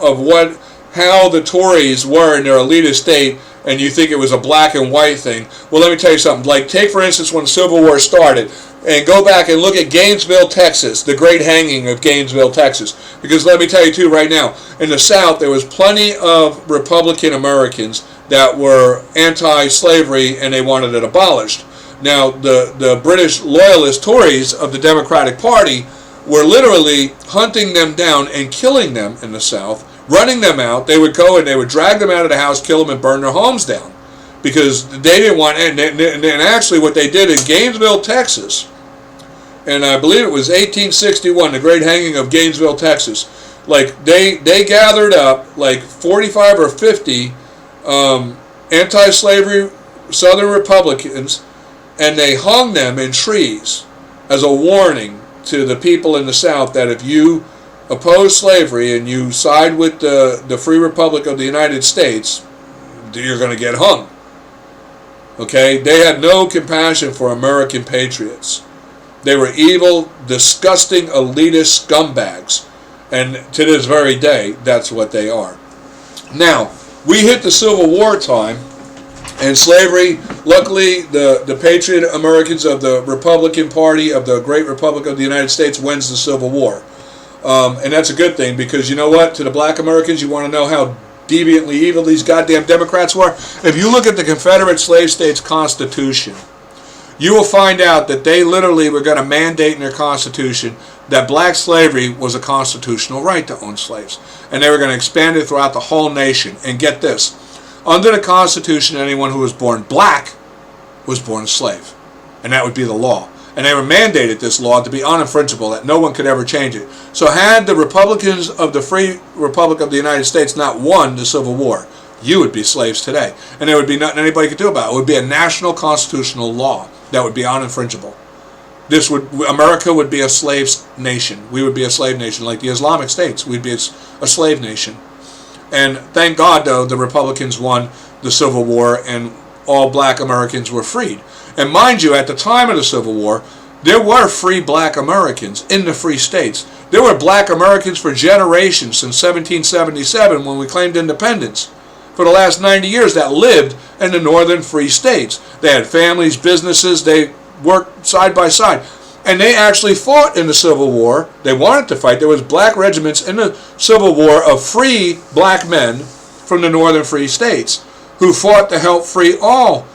how the Tories were in their elitist state, and you think it was a black and white thing, well, let me tell you something. Like, take for instance when the Civil War started, and go back and look at Gainesville, Texas, the great hanging of Gainesville, Texas. Because let me tell you too right now, in the South there was plenty of Republican Americans that were anti-slavery and they wanted it abolished. Now the British loyalist Tories of the Democratic Party were literally hunting them down and killing them in the South, running them out. They would go and they would drag them out of the house, kill them, and burn their homes down. Because they didn't want, and actually what they did in Gainesville, Texas, and I believe it was 1861, the great hanging of Gainesville, Texas, like they gathered up like 45 or 50 anti-slavery Southern Republicans, and they hung them in trees as a warning to the people in the South that if you oppose slavery and you side with the Free Republic of the United States, you're going to get hung. Okay, they had no compassion for American patriots. They were evil, disgusting, elitist scumbags. And to this very day, that's what they are. Now, we hit the Civil War time, and slavery, luckily, the patriot Americans of the Republican Party of the Great Republic of the United States wins the Civil War. And that's a good thing, because you know what? To the black Americans, you want to know how deviantly evil these goddamn Democrats were? If you look at the Confederate slave states' constitution, you will find out that they literally were going to mandate in their constitution that black slavery was a constitutional right to own slaves. And they were going to expand it throughout the whole nation. And get this, under the Constitution, anyone who was born black was born a slave. And that would be the law. And they were mandated this law to be uninfringible, that no one could ever change it. So had the Republicans of the Free Republic of the United States not won the Civil War, you would be slaves today. And there would be nothing anybody could do about it. It would be a national constitutional law that would be uninfringible. America would be a slave nation. We would be a slave nation, like the Islamic states. We'd be a slave nation. And thank God, though, the Republicans won the Civil War and all black Americans were freed. And mind you, at the time of the Civil War, there were free black Americans in the free states. There were black Americans for generations since 1777 when we claimed independence. For the last 90 years that lived in the northern free states. They had families, businesses, they worked side by side. And they actually fought in the Civil War. They wanted to fight. There was black regiments in the Civil War of free black men from the northern free states who fought to help free all.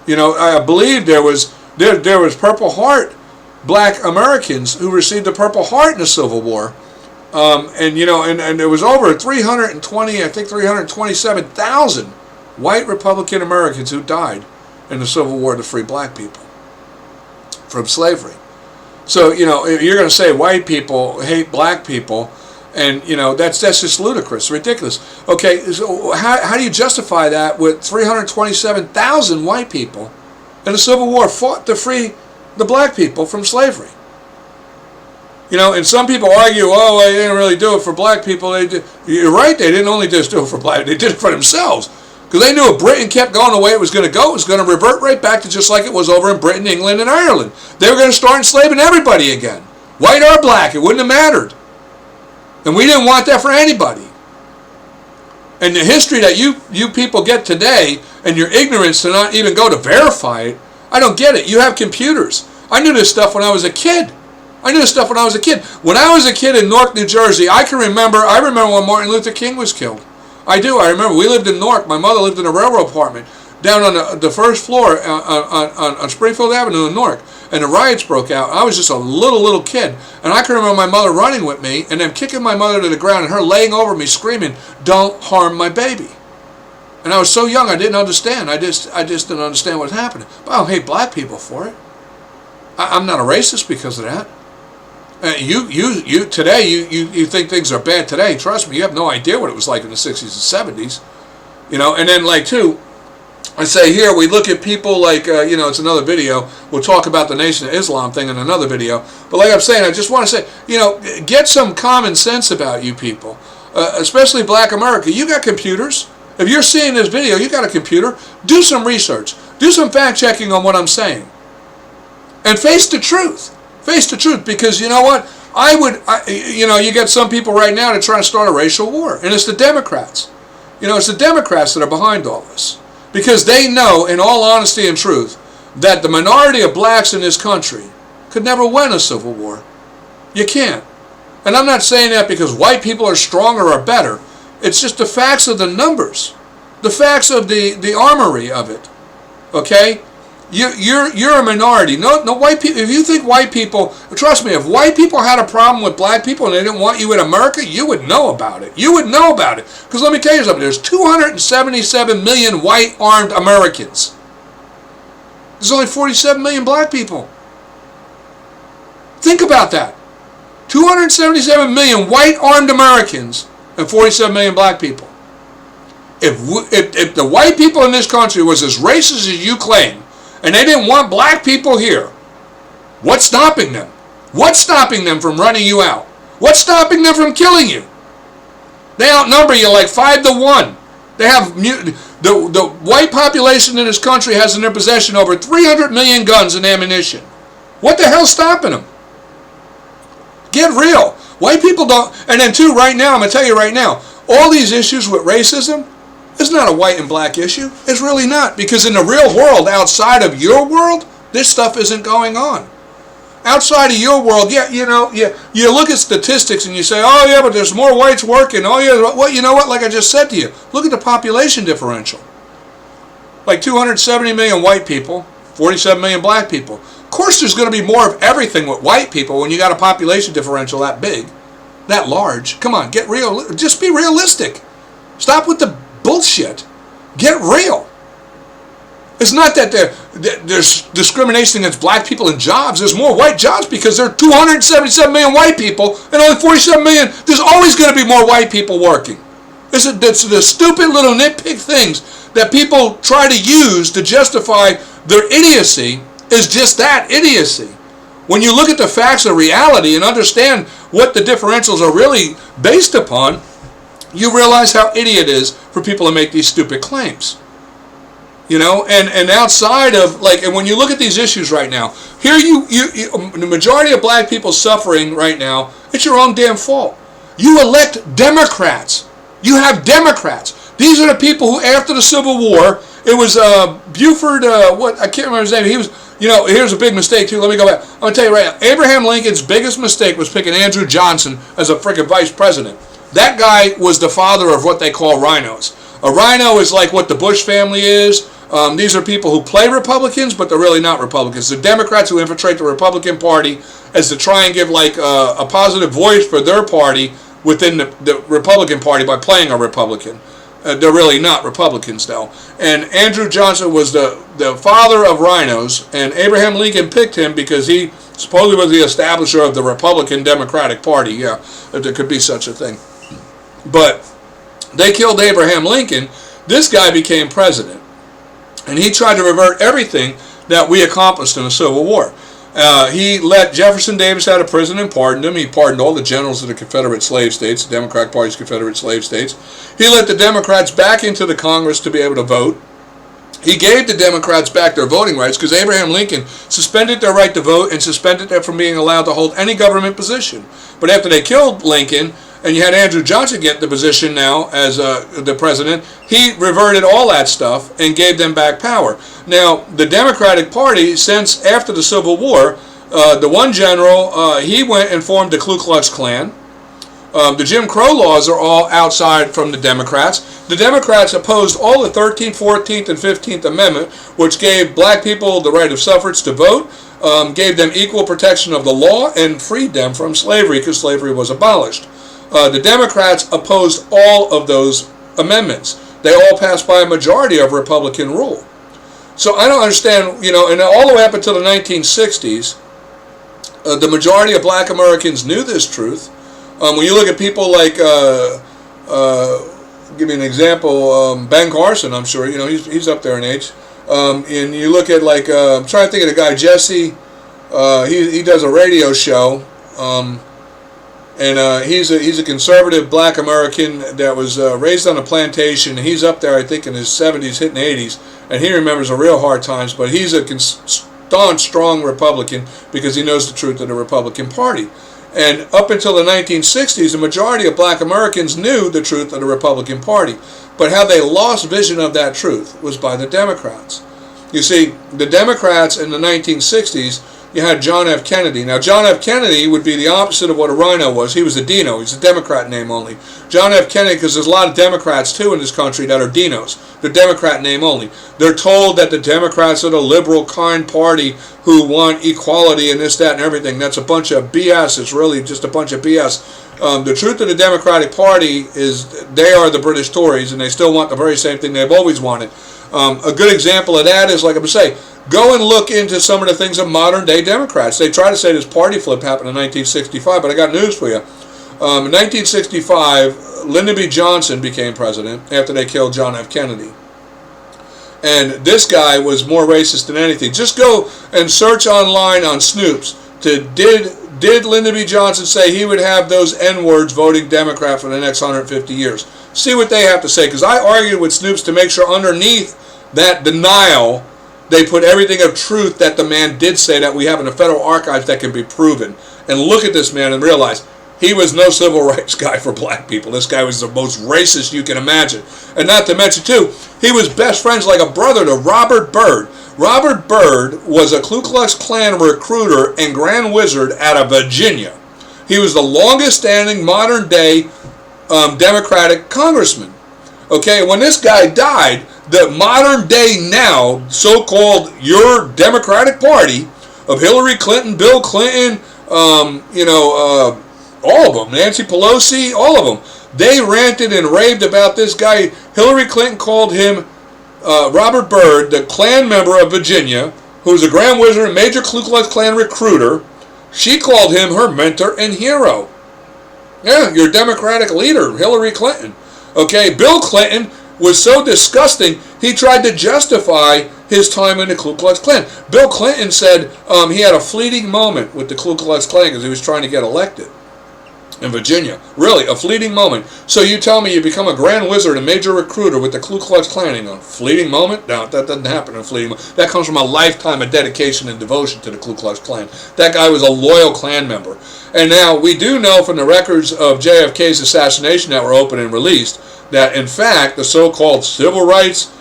You know, I believe there was Purple Heart black Americans who received the Purple Heart in the Civil War. And there was over 327,000 white Republican Americans who died in the Civil War to free black people from slavery. So, you're going to say white people hate black people, and, that's just ludicrous, ridiculous. Okay, so how do you justify that with 327,000 white people in the Civil War fought to free the black people from slavery? And some people argue, they didn't really do it for black people. You're right, they didn't only just do it for black, they did it for themselves. Because they knew if Britain kept going the way it was going to go, it was going to revert right back to just like it was over in Britain, England, and Ireland. They were going to start enslaving everybody again. White or black, it wouldn't have mattered. And we didn't want that for anybody. And the history that you people get today, and your ignorance to not even go to verify it, I don't get it. You have computers. I knew this stuff when I was a kid. When I was a kid in Newark, New Jersey, I remember when Martin Luther King was killed. I remember. We lived in Newark. My mother lived in a railroad apartment down on the first floor on Springfield Avenue in Newark. And the riots broke out. I was just a little kid. And I can remember my mother running with me and then kicking my mother to the ground and her laying over me screaming, "Don't harm my baby." And I was so young I didn't understand. I just didn't understand what was happening. But I don't hate black people for it. I'm not a racist because of that. You today, you think things are bad today. Trust me, you have no idea what it was like in the 60s and 70s. And then I say here, we look at people like, it's another video. We'll talk about the Nation of Islam thing in another video. But like I'm saying, I just want to say, get some common sense about you people, especially black America. You got computers. If you're seeing this video, you got a computer. Do some research. Do some fact checking on what I'm saying. And face the truth. Face the truth, because you know what? You get some people right now that try to start a racial war, and it's the Democrats. It's the Democrats that are behind all this, because they know, in all honesty and truth, that the minority of blacks in this country could never win a civil war. You can't. And I'm not saying that because white people are stronger or better. It's just the facts of the numbers, the facts of the armory of it. Okay? You're a minority. No white people. If you think white people, trust me, if white people had a problem with black people and they didn't want you in America, you would know about it. You would know about it. Because let me tell you something. There's 277 million white armed Americans. There's only 47 million black people. Think about that. 277 million white armed Americans and 47 million black people. If the white people in this country was as racist as you claim, and they didn't want black people here, what's stopping them? What's stopping them from running you out? What's stopping them from killing you? They outnumber you like 5-1. They have the white population in this country has in their possession over 300 million guns and ammunition. What the hell's stopping them? Get real. White people don't, and then too, right now, I'm going to tell you right now, all these issues with racism, it's not a white and black issue. It's really not, because in the real world, outside of your world, this stuff isn't going on. Outside of your world, yeah, you look at statistics and you say, oh yeah, but there's more whites working. Oh yeah, well, you know what? Like I just said to you, look at the population differential. Like 270 million white people, 47 million black people. Of course, there's going to be more of everything with white people when you got a population differential that big, that large. Come on, get real. Just be realistic. Stop with the bullshit. Get real. It's not that there's discrimination against black people in jobs. There's more white jobs because there are 277 million white people and only 47 million. There's always going to be more white people working. It's the stupid little nitpick things that people try to use to justify their idiocy is just that, idiocy. When you look at the facts of reality and understand what the differentials are really based upon, you realize how idiot it is for people to make these stupid claims. You know, and outside of, like, and when you look at these issues right now, here the majority of black people suffering right now, it's your own damn fault. You elect Democrats. You have Democrats. These are the people who, after the Civil War, it was Buford, I can't remember his name. He was, here's a big mistake too. Let me go back. I'm going to tell you right now, Abraham Lincoln's biggest mistake was picking Andrew Johnson as a freaking vice president. That guy was the father of what they call rhinos. A rhino is like what the Bush family is. These are people who play Republicans, but they're really not Republicans. They're Democrats who infiltrate the Republican Party as to try and give like a positive voice for their party within the Republican Party by playing a Republican. They're really not Republicans, though. And Andrew Johnson was the father of rhinos, and Abraham Lincoln picked him because he supposedly was the establisher of the Republican Democratic Party. Yeah, if there could be such a thing. But they killed Abraham Lincoln. This guy became president. And he tried to revert everything that we accomplished in the Civil War. He let Jefferson Davis out of prison and pardoned him. He pardoned all the generals of the Confederate slave states, the Democratic Party's Confederate slave states. He let the Democrats back into the Congress to be able to vote. He gave the Democrats back their voting rights because Abraham Lincoln suspended their right to vote and suspended them from being allowed to hold any government position. But after they killed Lincoln, and you had Andrew Johnson get the position now as the president, he reverted all that stuff and gave them back power. Now, the Democratic Party, since after the Civil War, the one general, he went and formed the Ku Klux Klan. The Jim Crow laws are all outside from the Democrats. The Democrats opposed all the 13th, 14th, and 15th Amendment, which gave black people the right of suffrage to vote, gave them equal protection of the law, and freed them from slavery because slavery was abolished. The Democrats opposed all of those amendments. They all passed by a majority of Republican rule. So I don't understand, and all the way up until the 1960s, the majority of black Americans knew this truth. When you look at people like, give me an example, Ben Carson, I'm sure, he's up there in age. And you look at like, I'm trying to think of the guy, Jesse, he does a radio show. And he's a conservative black American that was raised on a plantation. He's up there, I think, in his 70s, hitting 80s, and he remembers the real hard times. But he's a staunch, strong Republican because he knows the truth of the Republican Party. And up until the 1960s, the majority of black Americans knew the truth of the Republican Party. But how they lost vision of that truth was by the Democrats. You see, the Democrats in the 1960s, you had John F. Kennedy. Now, John F. Kennedy would be the opposite of what a rhino was. He was a Dino. He's a Democrat name only. John F. Kennedy, because there's a lot of Democrats, too, in this country that are Dinos. They're Democrat name only. They're told that the Democrats are the liberal, kind party who want equality and this, that, and everything. That's a bunch of BS. It's really just a bunch of BS. The truth of the Democratic Party is they are the British Tories, and they still want the very same thing they've always wanted. A good example of that is, like I'm saying, go and look into some of the things of modern-day Democrats. They try to say this party flip happened in 1965, but I got news for you. In 1965, Lyndon B. Johnson became president after they killed John F. Kennedy. And this guy was more racist than anything. Just go and search online on Snoops to did Lyndon B. Johnson say he would have those N-words voting Democrat for the next 150 years? See what they have to say, because I argued with Snoops to make sure underneath that denial they put everything of truth that the man did say that we have in the federal archives that can be proven. And look at this man and realize He was no civil rights guy for black people. This guy was the most racist you can imagine. And not to mention, too, he was best friends like a brother to Robert Byrd. Robert Byrd was a Ku Klux Klan recruiter and Grand Wizard out of Virginia. He was the longest-standing modern-day Democratic congressman. Okay, when this guy died, the modern-day now so-called your Democratic Party of Hillary Clinton, Bill Clinton, all of them, Nancy Pelosi, all of them, they ranted and raved about this guy. Hillary Clinton called him, Robert Byrd, the Klan member of Virginia, who was a Grand Wizard and major Ku Klux Klan recruiter. She called him her mentor and hero. Yeah, your Democratic leader, Hillary Clinton. Okay, Bill Clinton was so disgusting, he tried to justify his time in the Ku Klux Klan. Bill Clinton said he had a fleeting moment with the Ku Klux Klan because he was trying to get elected in Virginia. Really, a fleeting moment. So you tell me you become a Grand Wizard, a major recruiter with the Ku Klux Klan in a fleeting moment? No, that doesn't happen in a fleeting moment. That comes from a lifetime of dedication and devotion to the Ku Klux Klan. That guy was a loyal Klan member. And now we do know from the records of JFK's assassination that were open and released that, in fact, the so-called civil rights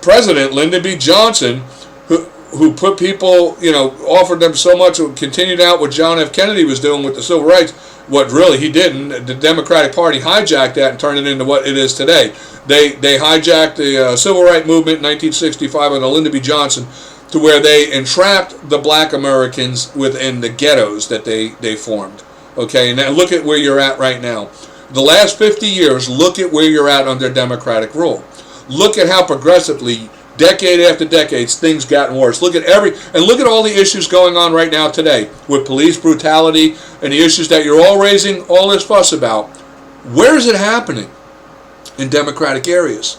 president, Lyndon B. Johnson, who put people, offered them so much, continued out what John F. Kennedy was doing with the civil rights. What really he didn't. The Democratic Party hijacked that and turned it into what it is today. They hijacked the civil rights movement in 1965 under Lyndon B. Johnson to where they entrapped the black Americans within the ghettos that they formed. Okay, and now look at where you're at right now. The last 50 years, look at where you're at under Democratic rule. Look at how progressively, decade after decade, things gotten worse. Look at all the issues going on right now today with police brutality and the issues that you're all raising all this fuss about. Where is it happening? In Democratic areas.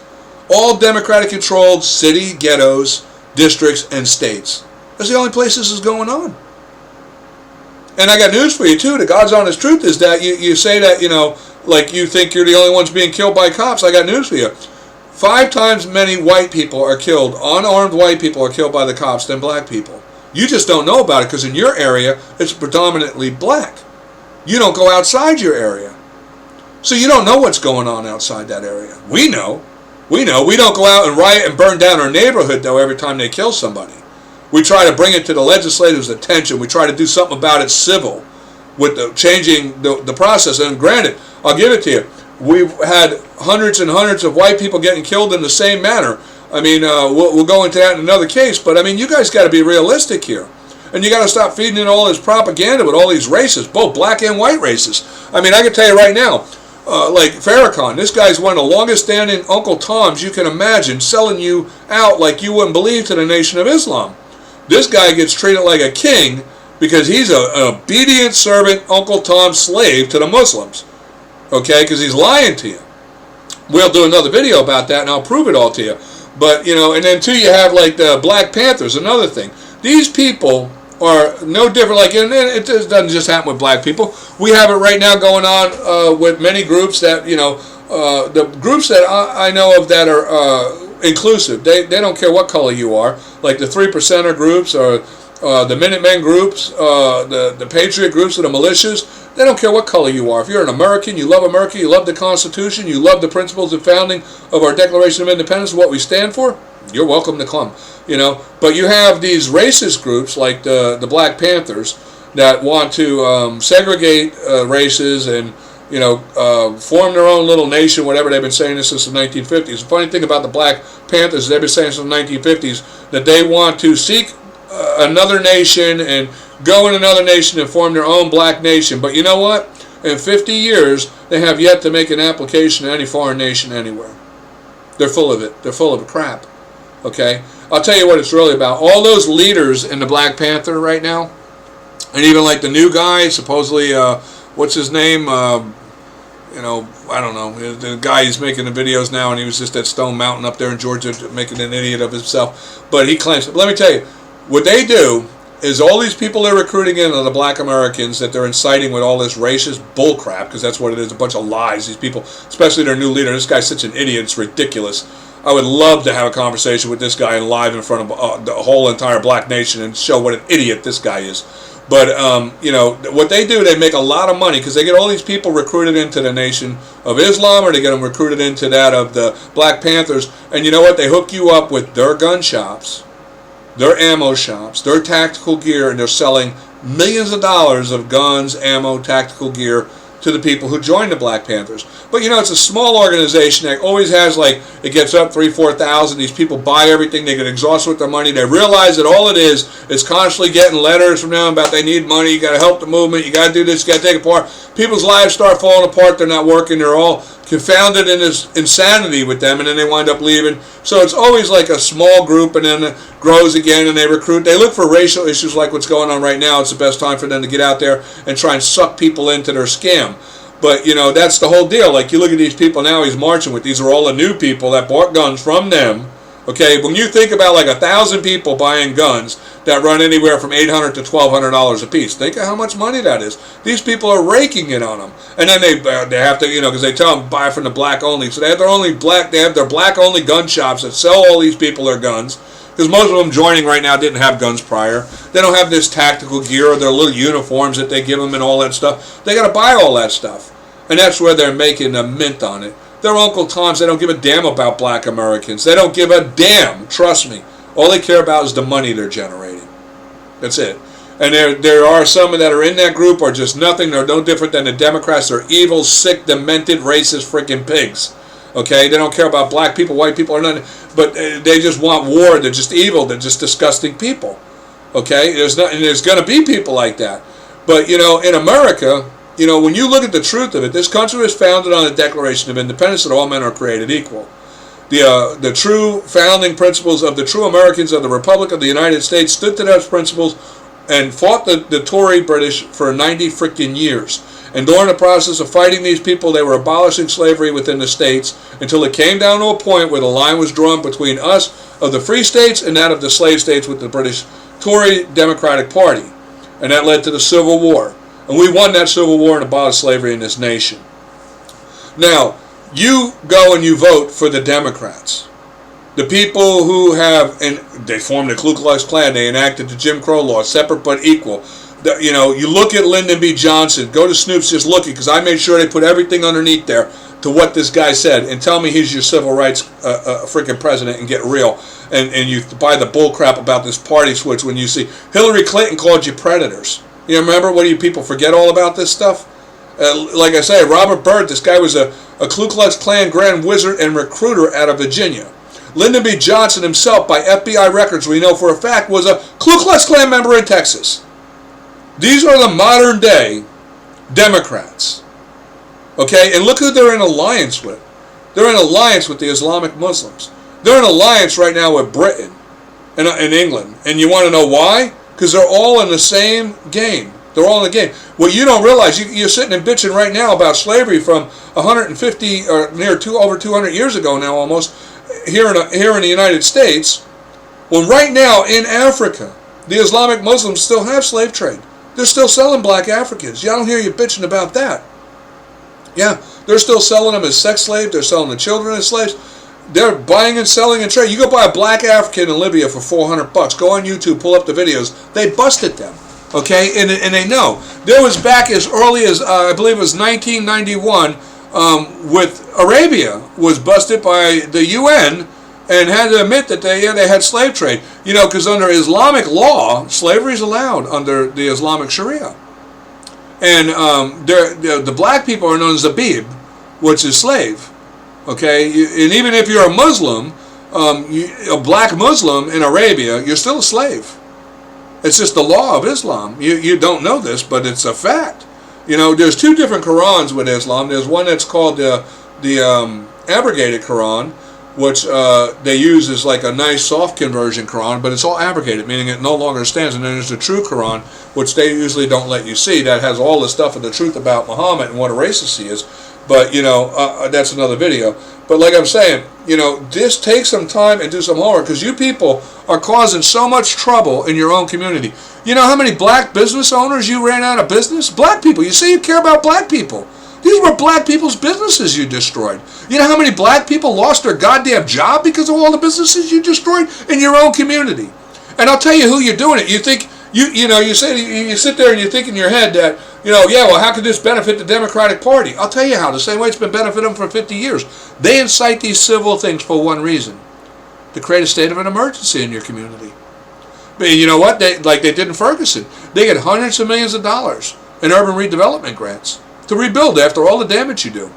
All Democratic controlled city, ghettos, districts, and states. That's the only place this is going on. And I got news for you too. The God's honest truth is that you say that, like you think you're the only ones being killed by cops. I got news for you. 5 times many white people are killed, unarmed white people are killed by the cops than black people. You just don't know about it because in your area, it's predominantly black. You don't go outside your area. So you don't know what's going on outside that area. We know. We don't go out and riot and burn down our neighborhood, though, every time they kill somebody. We try to bring it to the legislators' attention. We try to do something about it civil with changing the process. And granted, I'll give it to you. We've had hundreds and hundreds of white people getting killed in the same manner. I mean, we'll go into that in another case. But, I mean, you guys got to be realistic here. And you got to stop feeding in all this propaganda with all these races, both black and white races. I mean, I can tell you right now, like Farrakhan, this guy's one of the longest standing Uncle Toms you can imagine, selling you out like you wouldn't believe to the Nation of Islam. This guy gets treated like a king because he's an obedient servant, Uncle Tom slave to the Muslims. Okay, because he's lying to you. We'll do another video about that and I'll prove it all to you. But, and then too, you have like the Black Panthers, another thing. These people are no different, like, and it doesn't just happen with black people. We have it right now going on with many groups that, the groups that I know of that are inclusive. They don't care what color you are, like the 3%er groups or the Minutemen groups, the Patriot groups or the militias. They don't care what color you are. If you're an American, you love America, you love the Constitution, you love the principles and founding of our Declaration of Independence, what we stand for, you're welcome to come. But you have these racist groups like the Black Panthers that want to segregate races and form their own little nation, whatever they've been saying this since the 1950s. The funny thing about the Black Panthers, they've been saying since the 1950s that they want to seek another nation and go in another nation and form their own black nation. But you know what? In 50 years, they have yet to make an application to any foreign nation anywhere. They're full of it. They're full of crap. Okay? I'll tell you what it's really about. All those leaders in the Black Panther right now, and even like the new guy, supposedly, what's his name? I don't know. The guy who's making the videos now, and he was just at Stone Mountain up there in Georgia making an idiot of himself. But he claims, let me tell you, what they do is all these people they're recruiting in are the black Americans that they're inciting with all this racist bullcrap, because that's what it is, a bunch of lies. These people, especially their new leader, this guy's such an idiot, it's ridiculous. I would love to have a conversation with this guy live in front of the whole entire black nation and show what an idiot this guy is. But, what they do, they make a lot of money because they get all these people recruited into the Nation of Islam, or they get them recruited into that of the Black Panthers. And you know what? They hook you up with their gun shops, their ammo shops, their tactical gear, and they're selling millions of dollars of guns, ammo, tactical gear to the people who join the Black Panthers. But it's a small organization that always has, it gets up 3,000-4,000. These people buy everything. They get exhausted with their money. They realize that all it is constantly getting letters from them about they need money. You got to help the movement. You got to do this. You got to take it apart. People's lives start falling apart. They're not working. They're all confounded in this insanity with them, and then they wind up leaving. So it's always like a small group, and then it grows again, and they recruit. They look for racial issues like what's going on right now. It's the best time for them to get out there and try and suck people into their scam. But, that's the whole deal. Like, you look at these people now he's marching with. These are all the new people that bought guns from them. Okay, when you think about 1,000 people buying guns that run anywhere from $800 to $1,200 a piece, think of how much money that is. These people are raking it on them, and then they have to, because they tell them buy from the black only. So they have their black only gun shops that sell all these people their guns. Because most of them joining right now didn't have guns prior. They don't have this tactical gear or their little uniforms that they give them and all that stuff. They got to buy all that stuff, and that's where they're making a mint on it. Their Uncle Toms, they don't give a damn about black Americans. They don't give a damn, trust me. All they care about is the money they're generating. That's it. And there are some that are in that group are just nothing. They're no different than the Democrats. They're evil, sick, demented, racist freaking pigs. Okay? They don't care about black people, white people, or nothing. But they just want war. They're just evil. They're just disgusting people. Okay? There's going to be people like that. But, in America, when you look at the truth of it, this country was founded on the Declaration of Independence that all men are created equal. The true founding principles of the true Americans of the Republic of the United States stood to those principles and fought the Tory British for 90 freaking years. And during the process of fighting these people, they were abolishing slavery within the states until it came down to a point where the line was drawn between us of the free states and that of the slave states with the British Tory Democratic Party. And that led to the Civil War. And we won that Civil War and abolished slavery in this nation. Now, you go and you vote for the Democrats. The people who they formed the Ku Klux Klan, they enacted the Jim Crow law, separate but equal. You look at Lyndon B. Johnson, go to Snoop's, just look because I made sure they put everything underneath there to what this guy said, and tell me he's your civil rights freaking president and get real. And you buy the bull crap about this party switch when you see Hillary Clinton called you predators. You remember? What do you people forget all about this stuff? Like I say, Robert Byrd, this guy was a Ku Klux Klan Grand Wizard and recruiter out of Virginia. Lyndon B. Johnson himself, by FBI records, we know for a fact, was a Ku Klux Klan member in Texas. These are the modern day Democrats. Okay? And look who they're in alliance with. They're in alliance with the Islamic Muslims. They're in alliance right now with Britain and England. And you want to know why? Because they're all in the same game. They're all in the game. What you don't realize, you're sitting and bitching right now about slavery from 150 or over 200 years ago now almost here in the United States. When right now in Africa, the Islamic Muslims still have slave trade. They're still selling black Africans. Yeah, I don't hear you bitching about that. Yeah, they're still selling them as sex slaves. They're selling the children as slaves. They're buying and selling and trading. You go buy a black African in Libya for $400. Go on YouTube, pull up the videos. They busted them. Okay, and they know. There was back as early as, I believe it was 1991, with Arabia, was busted by the UN and had to admit that they had slave trade. Because under Islamic law, slavery is allowed under the Islamic Sharia. And the black people are known as Zabib, which is slave. Okay, and even if you're a Muslim, a black Muslim in Arabia, you're still a slave. It's just the law of Islam. You don't know this, but it's a fact. There's two different Qurans with Islam. There's one that's called the abrogated Quran, which they use as like a nice soft conversion Quran, but it's all abrogated, meaning it no longer stands. And then there's the true Quran, which they usually don't let you see. That has all the stuff of the truth about Muhammad and what a racist he is. But, that's another video. But like I'm saying, just take some time and do some homework, because you people are causing so much trouble in your own community. You know how many black business owners you ran out of business? Black people. You say you care about black people. These were black people's businesses you destroyed. You know how many black people lost their goddamn job because of all the businesses you destroyed in your own community? And I'll tell you who you're doing it. You think You sit there and you think in your head that, yeah, well, how could this benefit the Democratic Party? I'll tell you how. The same way it's been benefiting them for 50 years. They incite these civil things for one reason: to create a state of an emergency in your community. But you know what? Like they did in Ferguson, they get hundreds of millions of dollars in urban redevelopment grants to rebuild after all the damage you do.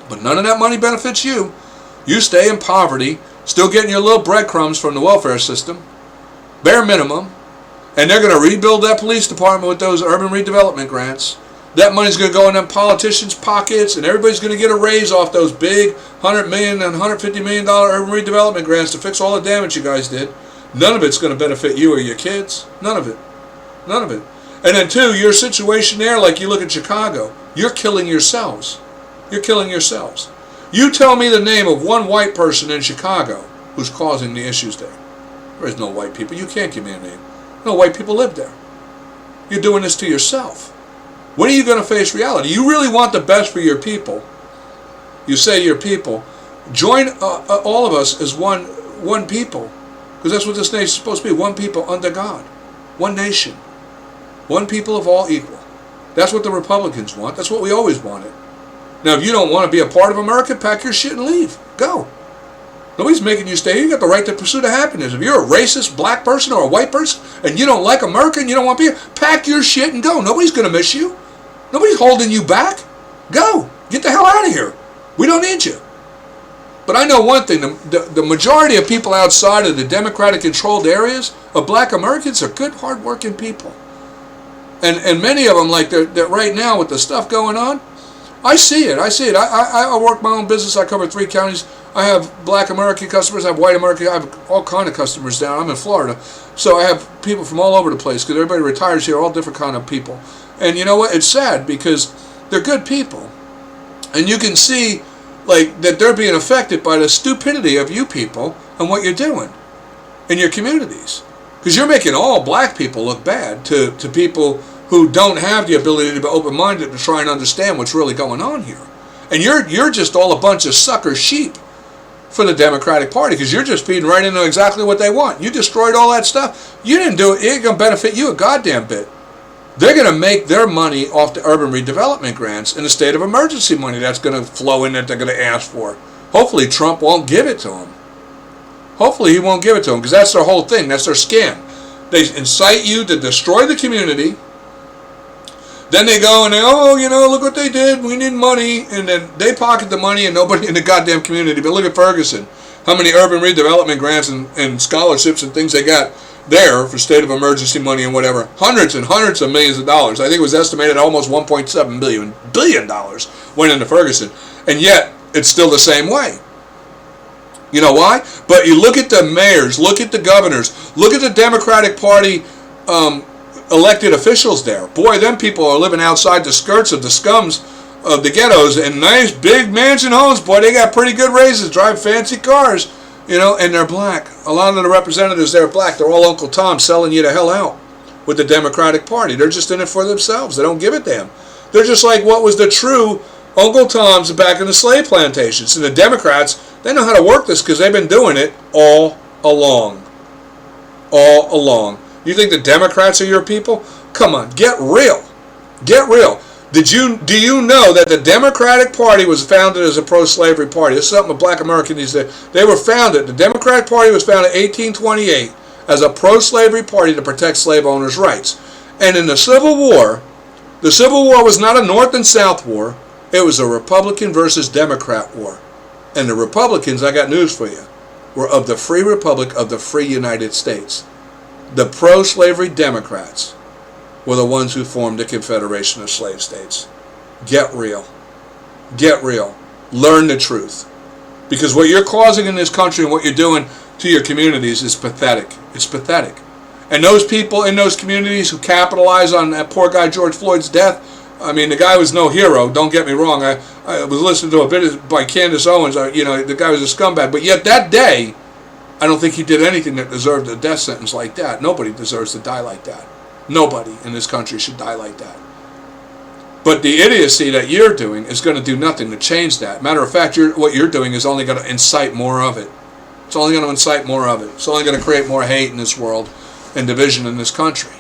But none of that money benefits you. You stay in poverty, still getting your little breadcrumbs from the welfare system, bare minimum. And they're going to rebuild that police department with those urban redevelopment grants. That money's going to go in them politicians' pockets, and everybody's going to get a raise off those big $100 million and $150 million urban redevelopment grants to fix all the damage you guys did. None of it's going to benefit you or your kids. None of it. None of it. And then, two, your situation there, like you look at Chicago, you're killing yourselves. You're killing yourselves. You tell me the name of one white person in Chicago who's causing the issues there. There is no white people. You can't give me a name. No white people live there. You're doing this to yourself. When are you going to face reality? You really want the best for your people. You say your people. Join all of us as one people. Because that's what this nation is supposed to be. One people under God. One nation. One people of all equal. That's what the Republicans want. That's what we always wanted. Now, if you don't want to be a part of America, pack your shit and leave. Go. Nobody's making you stay here. You got the right to pursue the happiness. If you're a racist black person or a white person and you don't like America and you don't want to be here, pack your shit and go. Nobody's going to miss you. Nobody's holding you back. Go. Get the hell out of here. We don't need you. But I know one thing. The majority of people outside of the Democratic-controlled areas of black Americans are good, hard-working people. And many of them, like they're right now with the stuff going on, I see it. I work my own business. I cover 3 counties. I have black American customers. I have white American. I have all kind of customers down. I'm in Florida. So I have people from all over the place because everybody retires here, all different kind of people. And you know what? It's sad because they're good people. And you can see like that they're being affected by the stupidity of you people and what you're doing in your communities. Because you're making all black people look bad to people who don't have the ability to be open-minded to try and understand what's really going on here. And you're just all a bunch of sucker sheep for the Democratic Party because you're just feeding right into exactly what they want. You destroyed all that stuff. You didn't do it. It ain't going to benefit you a goddamn bit. They're going to make their money off the urban redevelopment grants and the state of emergency money that's going to flow in that they're going to ask for. Hopefully Trump won't give it to them. Hopefully he won't give it to them because that's their whole thing. That's their scam. They incite you to destroy the community. Then they go and look what they did. We need money. And then they pocket the money and nobody in the goddamn community. But look at Ferguson. How many urban redevelopment grants and scholarships and things they got there for state of emergency money and whatever. Hundreds and hundreds of millions of dollars. I think it was estimated almost $1.7 billion went into Ferguson. And yet, it's still the same way. You know why? But you look at the mayors, look at the governors, look at the Democratic Party elected officials there. Boy, them people are living outside the skirts of the scums of the ghettos in nice big mansion homes. Boy, they got pretty good raises, drive fancy cars, and they're black. A lot of the representatives there are black. They're all Uncle Tom selling you the hell out with the Democratic Party. They're just in it for themselves. They don't give a damn. They're just like what was the true Uncle Toms back in the slave plantations. And the Democrats, they know how to work this because they've been doing it all along. All along. You think the Democrats are your people? Come on, get real. Get real. Do you know that the Democratic Party was founded as a pro-slavery party? This is something a black American needs to. They were founded. The Democratic Party was founded in 1828 as a pro-slavery party to protect slave owners' rights. And in the Civil War was not a North and South war. It was a Republican versus Democrat war. And the Republicans, I got news for you, were of the free republic of the free United States. The pro-slavery Democrats were the ones who formed the Confederation of Slave States. Get real. Get real. Learn the truth. Because what you're causing in this country and what you're doing to your communities is pathetic. It's pathetic. And those people in those communities who capitalize on that poor guy George Floyd's death, I mean, the guy was no hero, don't get me wrong. I was listening to a bit by Candace Owens. The guy was a scumbag. But yet that day, I don't think he did anything that deserved a death sentence like that. Nobody deserves to die like that. Nobody in this country should die like that. But the idiocy that you're doing is going to do nothing to change that. Matter of fact, what you're doing is only going to incite more of it. It's only going to incite more of it. It's only going to create more hate in this world and division in this country.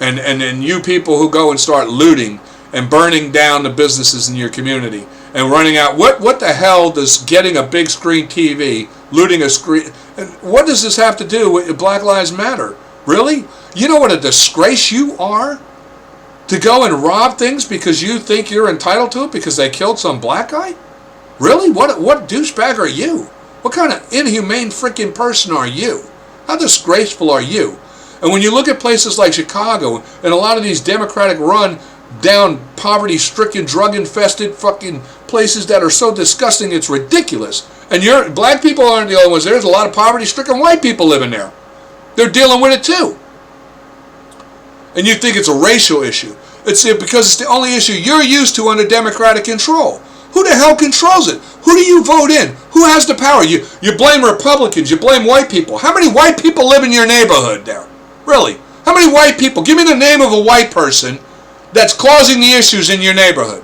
and then you people who go and start looting and burning down the businesses in your community and running out. What the hell does getting a big screen TV, looting a screen, what does this have to do with Black Lives Matter? Really? You know what a disgrace you are? To go and rob things because you think you're entitled to it because they killed some black guy? Really? What douchebag are you? What kind of inhumane freaking person are you? How disgraceful are you? And when you look at places like Chicago and a lot of these Democratic run down poverty-stricken, drug-infested fucking places that are so disgusting it's ridiculous. And black people aren't the only ones. There's a lot of poverty-stricken white people living there. They're dealing with it too. And you think it's a racial issue. It's because it's the only issue you're used to under Democratic control. Who the hell controls it? Who do you vote in? Who has the power? You blame Republicans. You blame white people. How many white people live in your neighborhood there? Really? How many white people? Give me the name of a white person that's causing the issues in your neighborhood.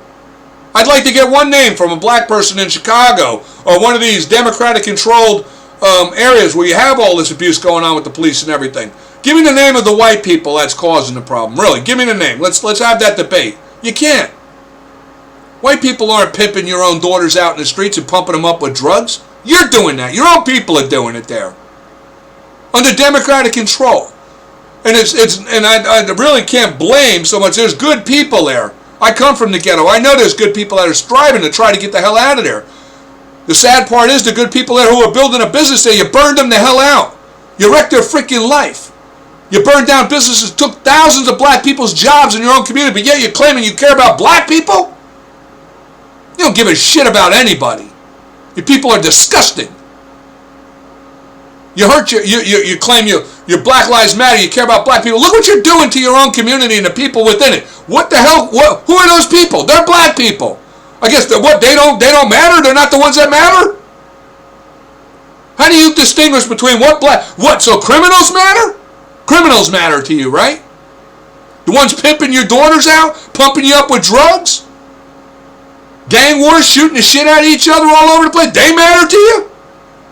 I'd like to get one name from a black person in Chicago or one of these Democratic-controlled areas where you have all this abuse going on with the police and everything. Give me the name of the white people that's causing the problem. Really, give me the name. Let's have that debate. You can't. White people aren't pimping your own daughters out in the streets and pumping them up with drugs. You're doing that. Your own people are doing it there. Under Democratic control. And I really can't blame so much. There's good people there. I come from the ghetto. I know there's good people that are striving to try to get the hell out of there. The sad part is the good people there who are building a business there, you burned them the hell out. You wrecked their freaking life. You burned down businesses, took thousands of black people's jobs in your own community, but yet you're claiming you care about black people? You don't give a shit about anybody. You people are disgusting. You claim you're Black Lives Matter, you care about black people. Look what you're doing to your own community and the people within it. What the hell? Who are those people? They're black people. I guess they don't matter? They're not the ones that matter? How do you distinguish between so criminals matter? Criminals matter to you, right? The ones pimping your daughters out, pumping you up with drugs? Gang wars, shooting the shit out of each other all over the place, they matter to you?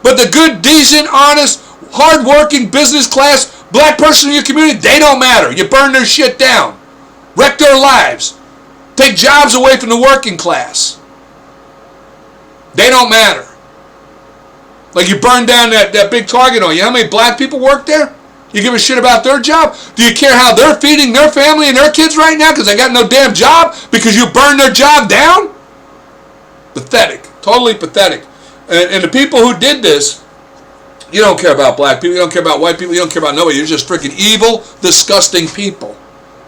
But the good, decent, honest, hard-working, business class black person in your community, they don't matter. You burn their shit down. Wreck their lives. Take jobs away from the working class. They don't matter. Like you burned down that big Target on you. How many black people work there? You give a shit about their job? Do you care how they're feeding their family and their kids right now because they got no damn job because you burned their job down? Pathetic. Totally pathetic. And the people who did this, you don't care about black people, you don't care about white people, you don't care about nobody. You're just freaking evil, disgusting people.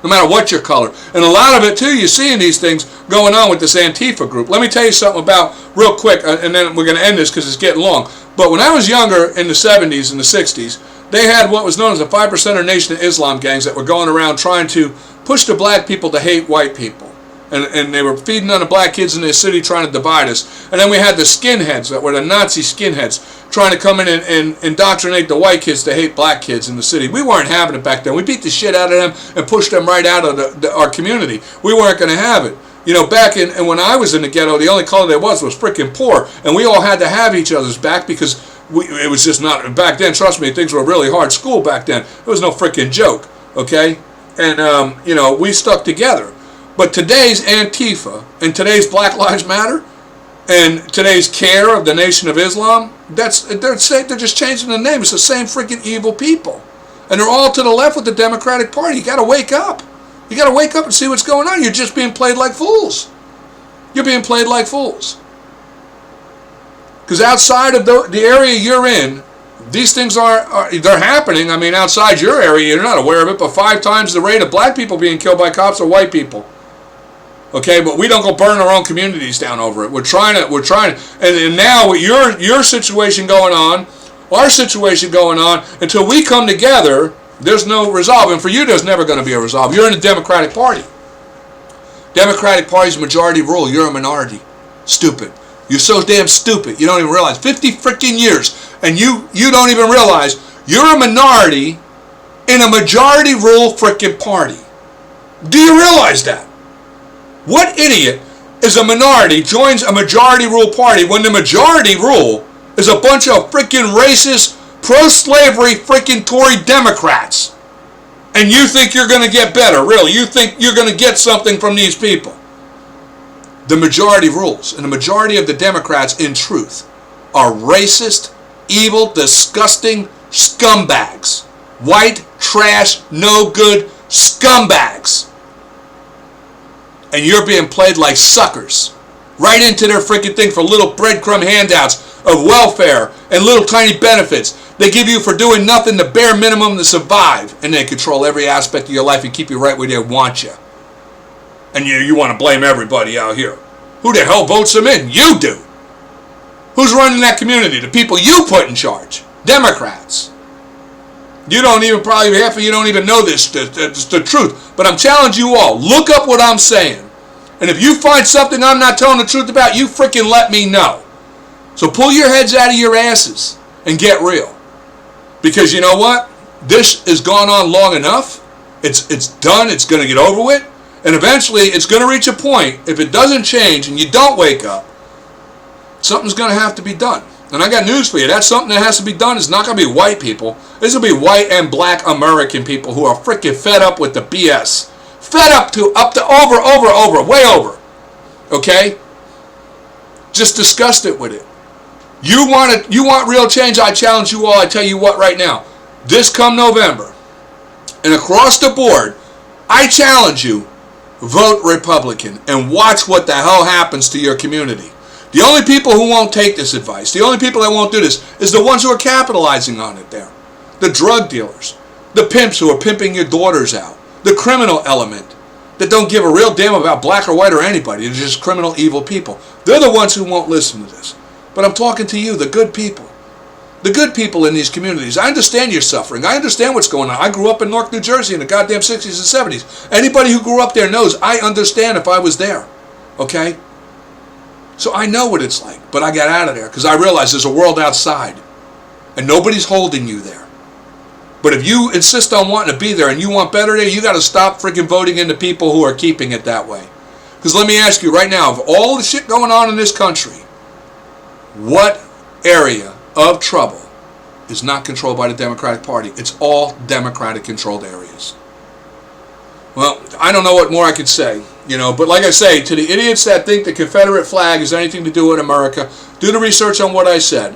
No matter what your color. And a lot of it, too, you're seeing these things going on with this Antifa group. Let me tell you something about, real quick, and then we're going to end this because it's getting long. But when I was younger, in the 70s and the 60s, they had what was known as the 5%er Nation of Islam gangs that were going around trying to push the black people to hate white people. And they were feeding on the black kids in the city trying to divide us. And then we had the skinheads that were the Nazi skinheads trying to come in and indoctrinate the white kids to hate black kids in the city. We weren't having it back then. We beat the shit out of them and pushed them right out of our community. We weren't going to have it. You know, back in when I was in the ghetto, the only color there was freaking poor. And we all had to have each other's back because it was just not, back then, trust me, things were really hard school back then. It was no freaking joke, okay? And, you know, we stuck together. But today's Antifa and today's Black Lives Matter and today's care of the Nation of Islam, they're just changing the name. It's the same freaking evil people. And they're all to the left with the Democratic Party. You got to wake up. You got to wake up and see what's going on. You're just being played like fools. You're being played like fools. Because outside of the area you're in, these things they're happening. I mean, outside your area, you're not aware of it, but 5 times the rate of black people being killed by cops or white people. Okay, but we don't go burn our own communities down over it. We're trying to, and now with your situation going on, our situation going on, until we come together, there's no resolve. And for you, there's never going to be a resolve. You're in the Democratic Party. Democratic Party's majority rule. You're a minority. Stupid. You're so damn stupid. You don't even realize. 50 freaking years, and you don't even realize you're a minority in a majority rule freaking party. Do you realize that? What idiot is a minority, joins a majority rule party when the majority rule is a bunch of freaking racist, pro-slavery freaking Tory Democrats? And you think you're going to get better, really. You think you're going to get something from these people. The majority rules, and the majority of the Democrats, in truth, are racist, evil, disgusting scumbags. White, trash, no good scumbags. And you're being played like suckers. Right into their freaking thing for little breadcrumb handouts of welfare and little tiny benefits they give you for doing nothing, the bare minimum to survive. And they control every aspect of your life and keep you right where they want you. And you want to blame everybody out here. Who the hell votes them in? You do. Who's running that community? The people you put in charge. Democrats. You don't even, probably half of you don't even know this. It's the truth. But I'm challenging you all. Look up what I'm saying. And if you find something I'm not telling the truth about, you freaking let me know. So pull your heads out of your asses and get real. Because you know what? This has gone on long enough. It's done. It's going to get over with. And eventually it's going to reach a point, if it doesn't change and you don't wake up, something's going to have to be done. And I got news for you. That something that has to be done is not going to be white people. This will be white and black American people who are freaking fed up with the BS. Fed up to over, way over. Okay? Just disgusted with it. You want real change? I challenge you all. I tell you what right now. This come November, and across the board, I challenge you, vote Republican and watch what the hell happens to your community. The only people who won't take this advice, the only people that won't do this, is the ones who are capitalizing on it there. The drug dealers, the pimps who are pimping your daughters out, the criminal element that don't give a real damn about black or white or anybody. They're just criminal, evil people. They're the ones who won't listen to this. But I'm talking to you, the good people. The good people in these communities. I understand your suffering. I understand what's going on. I grew up in Newark, New Jersey in the goddamn 60s and 70s. Anybody who grew up there knows I understand if I was there. Okay? So I know what it's like. But I got out of there because I realized there's a world outside. And nobody's holding you there. But if you insist on wanting to be there and you want better there, you got to stop freaking voting in the people who are keeping it that way. Because let me ask you right now, of all the shit going on in this country, what area of trouble is not controlled by the Democratic Party? It's all Democratic-controlled areas. Well, I don't know what more I could say, but like I say, to the idiots that think the Confederate flag has anything to do with America, do the research on what I said.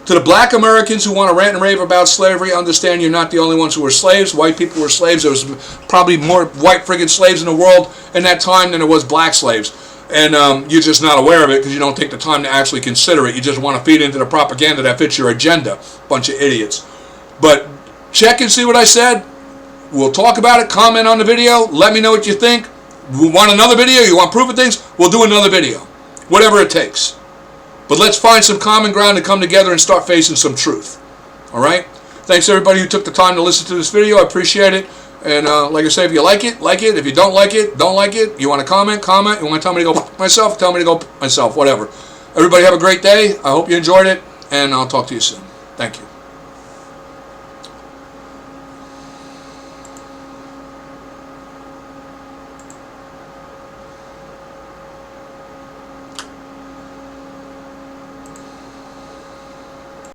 To the black Americans who want to rant and rave about slavery, understand you're not the only ones who were slaves. White people were slaves. There was probably more white friggin' slaves in the world in that time than there was black slaves. And you're just not aware of it because you don't take the time to actually consider it. You just want to feed into the propaganda that fits your agenda. Bunch of idiots. But check and see what I said. We'll talk about it. Comment on the video. Let me know what you think. You want another video? You want proof of things? We'll do another video. Whatever it takes. But let's find some common ground and come together and start facing some truth. All right? Thanks everybody who took the time to listen to this video. I appreciate it. And like I say, if you like it, like it. If you don't like it, don't like it. You want to comment, comment. You want to tell me to go myself, tell me to go myself, whatever. Everybody have a great day. I hope you enjoyed it, and I'll talk to you soon. Thank you.